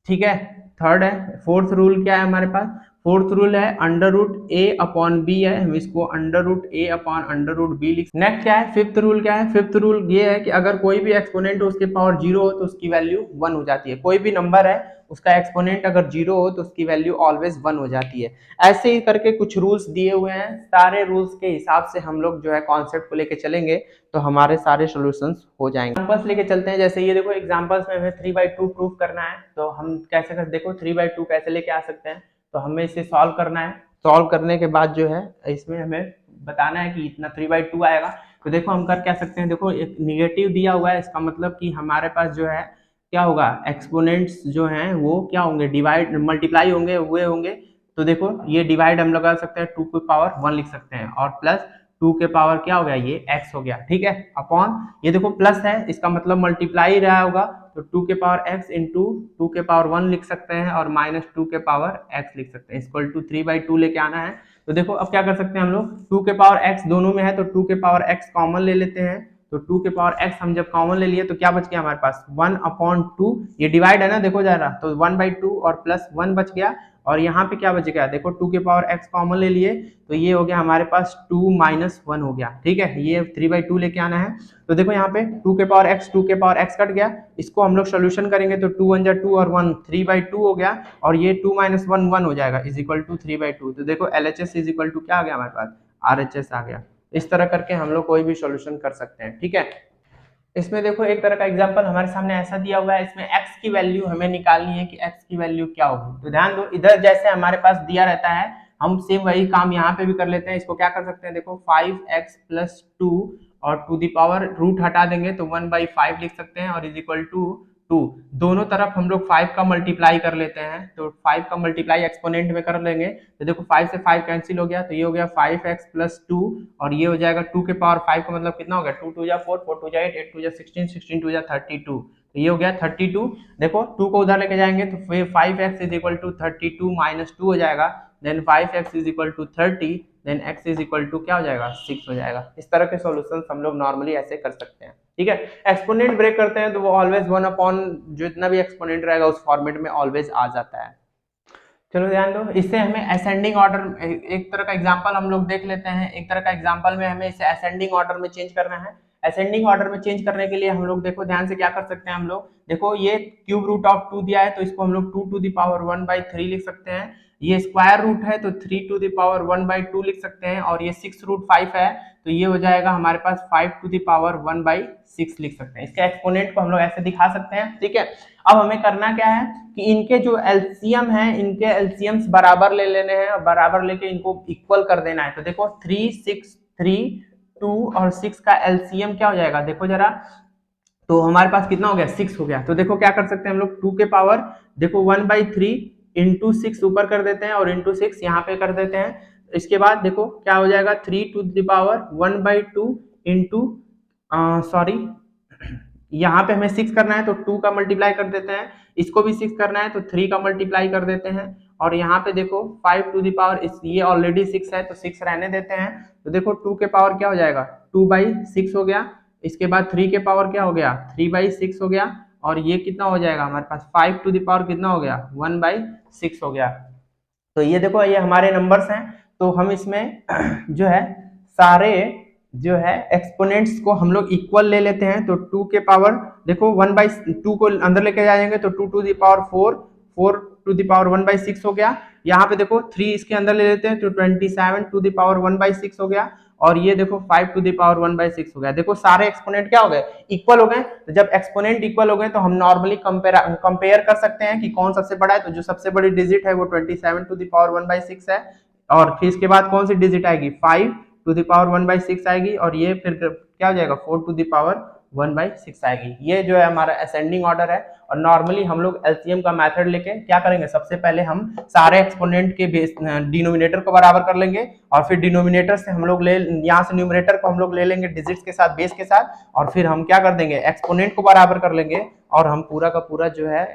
ठीक है, थर्ड है। फोर्थ रूल क्या है हमारे पास, फोर्थ रूल है √a/b है, हम इसको √a/√b लिख। नेक्स्ट क्या है, फिफ्थ रूल क्या है, फिफ्थ रूल ये है कि अगर कोई भी एक्सपोनेंट हो उसके पावर 0 हो तो उसकी वैल्यू 1 हो जाती है। कोई भी नंबर है उसका एक्सपोनेंट अगर 0 हो तो उसकी वैल्यू ऑलवेज 1 हो जाती है। ऐसे ही करके कुछ रूल्स दिए हुए हैं, सारे रूल्स के हिसाब से हम लोग जो है कॉन्सेप्ट को लेके चलेंगे तो हमारे सारे सॉल्यूशंस हो जाएंगे। एग्जांपल्स लेके चलते हैं, जैसे ये देखो एग्जांपल्स में हमें 3/2 प्रूफ करना है, तो हम कैसे कर, देखो 3/2 कैसे लेके आ सकते हैं, तो हमें इसे सॉल्व करना है। सॉल्व करने के बाद जो है इसमें हमें बताना है कि इतना 3/2 आएगा। तो देखो हम कर क्या सकते हैं, देखो एक निगेटिव दिया हुआ है, इसका मतलब कि हमारे पास जो है क्या होगा, एक्सपोनेंट्स जो हैं वो क्या होंगे, डिवाइड मल्टीप्लाई होंगे, हुए होंगे। तो देखो ये डिवाइड हम लगा सकते हैं 2 की पावर 1 लिख सकते हैं और प्लस 2 के पावर क्या हो गया, ये x हो गया। ठीक है, अपॉन ये देखो प्लस है, इसका मतलब मल्टीप्लाई रहा होगा, तो 2 के पावर x इंटू 2 के पावर 1 लिख सकते हैं और माइनस 2 के पावर x लिख सकते हैं, इक्वल टू 3/2 लेके आना है। तो देखो अब क्या कर सकते हैं हम लोग, 2 के पावर x दोनों में है तो 2 के पावर x कॉमन ले लेते हैं, तो 2 के पावर x हम जब कॉमन ले लिए तो क्या बच गया हमारे पास 1/2, ये डिवाइड है ना, देखो जा रहा, तो 1/2 और प्लस 1 बच गया और यहाँ पे क्या बच गया, देखो 2 के पावर x कॉमन ले लिए तो ये हो गया हमारे पास 2 - 1 हो गया। ठीक है, ये 3/2 लेके आना है। तो देखो यहाँ पे 2 के पावर x कट गया, इसको हम लोग सोल्यूशन करेंगे तो 2 1 जा 2 और 1 3/2 हो गया और ये 2 - 1 1 हो जाएगा इज इक्वल टू 3/2। तो देखो LHS इज इक्वल टू क्या आ गया हमारे पास, RHS आ गया। इस तरह करके हम लोग कोई भी सॉल्यूशन कर सकते हैं, ठीक है। इसमें देखो एक तरह का एग्जांपल हमारे सामने ऐसा दिया हुआ है, इसमें x की वैल्यू हमें निकालनी है कि x की वैल्यू क्या होगी। तो ध्यान दो, इधर जैसे हमारे पास दिया रहता है हम सेम वही काम यहाँ पे भी कर लेते हैं। इसको क्या कर सकते हैं, देखो 5x प्लस 2 और टू दी पावर रूट हटा देंगे तो 1/5 लिख सकते हैं और इज इक्वल टू 2। दोनों तरफ हम लोग 5 का मल्टीप्लाई कर लेते हैं, तो 5 का मल्टीप्लाई एक्सपोनेंट में कर लेंगे तो देखो 5 से 5 कैंसिल हो गया, तो ये हो गया 5x प्लस 2 और ये हो जाएगा 2 के पावर 5 का मतलब कितना हो गया, 2 2 जा 4, 4 2 जा 8, 8 2 जा 16, 16 2 जा 32, तो ये हो गया 32। देखो 2 को उधर लेके जाएंगे तो फिर 5x is equal to 32 minus 2 हो जाएगा, then 5x is equal to 30, then x is equal to क्या हो जाएगा, 6 हो जाएगा। इस तरह के सॉल्यूशंस हम लोग नॉर्मली ऐसे कर सकते हैं, ठीक है। एक्सपोनेंट ब्रेक करते हैं तो वो ऑलवेज 1 अपॉन जितना भी एक्सपोनेंट रहेगा उस फॉर्मेट में ऑलवेज आ जाता है। चलो ध्यान दो, इससे हमें असेंडिंग ऑर्डर, एक तरह का एग्जांपल हम लोग देख लेते हैं। एक तरह का एग्जांपल में हमें इसे असेंडिंग ऑर्डर में चेंज करना है। असेंडिंग ऑर्डर में चेंज करने के लिए हम लोग देखो ध्यान से क्या कर सकते हैं, हम लोग देखो ये क्यूब रूट ऑफ 2 दिया है तो इसको हम लोग 2 टू द पावर 1/3 लिख सकते हैं। ये स्क्वायर रूट है तो 3 टू द पावर 1/2 लिख सकते हैं, और ये 6 रूट 5 है तो ये हो जाएगा हमारे पास 5 टू द पावर 1/6 लिख सकते हैं। इसके एक्सपोनेंट को हम लोग ऐसे दिखा सकते हैं, ठीक है। अब हमें करना क्या है कि इनके जो एलसीएम है, इनके एलसीएम्स बराबर ले लेने हैं और बराबर लेके इनको इक्वल कर देना है। तो देखो 3 6 3 2 और 6 का एलसीएम क्या हो जाएगा, देखो जरा, तो हमारे पास कितना हो गया, 6 हो गया। तो देखो क्या कर सकते हैं हम लोग, 2 के पावर देखो 1/3 इंटू 6 ऊपर कर देते हैं और इंटू 6 यहाँ पे कर देते हैं। इसके बाद देखो क्या हो जाएगा, 3 to the power 1/2 into sorry यहाँ पे हमें 6 करना है तो 2 का मल्टीप्लाई कर देते हैं, इसको भी 6 करना है तो 3 का मल्टीप्लाई कर देते हैं, और यहाँ पे देखो 5 टू द पावर, ये ऑलरेडी 6 है तो 6 रहने देते हैं। तो देखो 2 के पावर क्या हो जाएगा, 2/6 हो गया। इसके बाद 3 के पावर क्या हो गया, 3/6 हो गया, और ये कितना हो जाएगा हमारे पास 5 टू द पावर कितना हो गया, 1/6 हो गया। तो ये देखो ये हमारे नंबर्स हैं, तो हम इसमें जो है सारे जो है एक्सपोनेंट्स को हम लोग इक्वल ले लेते हैं। तो 2 के पावर देखो 1/2 को अंदर लेके जाएंगे तो 2 to the power 4, 4 to the power 1/6 हो गया। यहाँ पे देखो 3 इसके अंदर ले लेते हैं तो 27 टू द पावर 1/6 हो गया, और ये देखो 5 टू द पावर 1/6 हो गया। देखो सारे एक्सपोनेंट क्या हो गए, इक्वल हो गए। तो जब एक्सपोनेंट इक्वल हो गए तो हम नॉर्मली कंपेयर कर सकते हैं कि कौन सबसे बड़ा है। तो जो सबसे बड़ी डिजिट है वो 27 टू द पावर 1/6 है, और फिर इसके बाद कौन सी डिजिट आएगी, 5 टू द पावर 1/6 आएगी, और ये फिर क्या हो जाएगा 4 टू द पावर 1/6 आएगी। ये जो है हमारा असेंडिंग ऑर्डर है। और नॉर्मली हम लोग एलसीएम का मेथड लेके क्या करेंगे, सबसे पहले हम सारे एक्सपोनेंट के बेस डिनोमिनेटर को बराबर कर लेंगे, और फिर डिनोमिनेटर से हम लोग ले यहाँ से न्यूमरेटर को हम लोग ले लेंगे डिजिट्स के साथ, बेस के साथ, और फिर हम क्या कर देंगे एक्सपोनेंट को बराबर कर लेंगे, और हम पूरा का पूरा जो है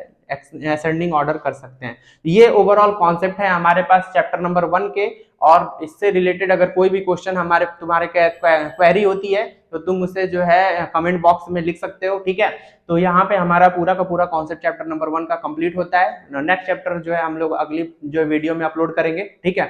असेंडिंग ऑर्डर कर सकते हैं। ये ओवरऑल कॉन्सेप्ट है हमारे पास चैप्टर नंबर 1 के। और इससे रिलेटेड अगर कोई भी क्वेश्चन तुम्हारे क्वेरी होती है तो तुम उसे जो है कमेंट बॉक्स में लिख सकते हो, ठीक है। तो यहाँ पे हमारा पूरा का पूरा कॉन्सेप्ट चैप्टर नंबर 1 का कंप्लीट होता है। नेक्स्ट चैप्टर जो है हम लोग अगली जो वीडियो में अपलोड करेंगे, ठीक है।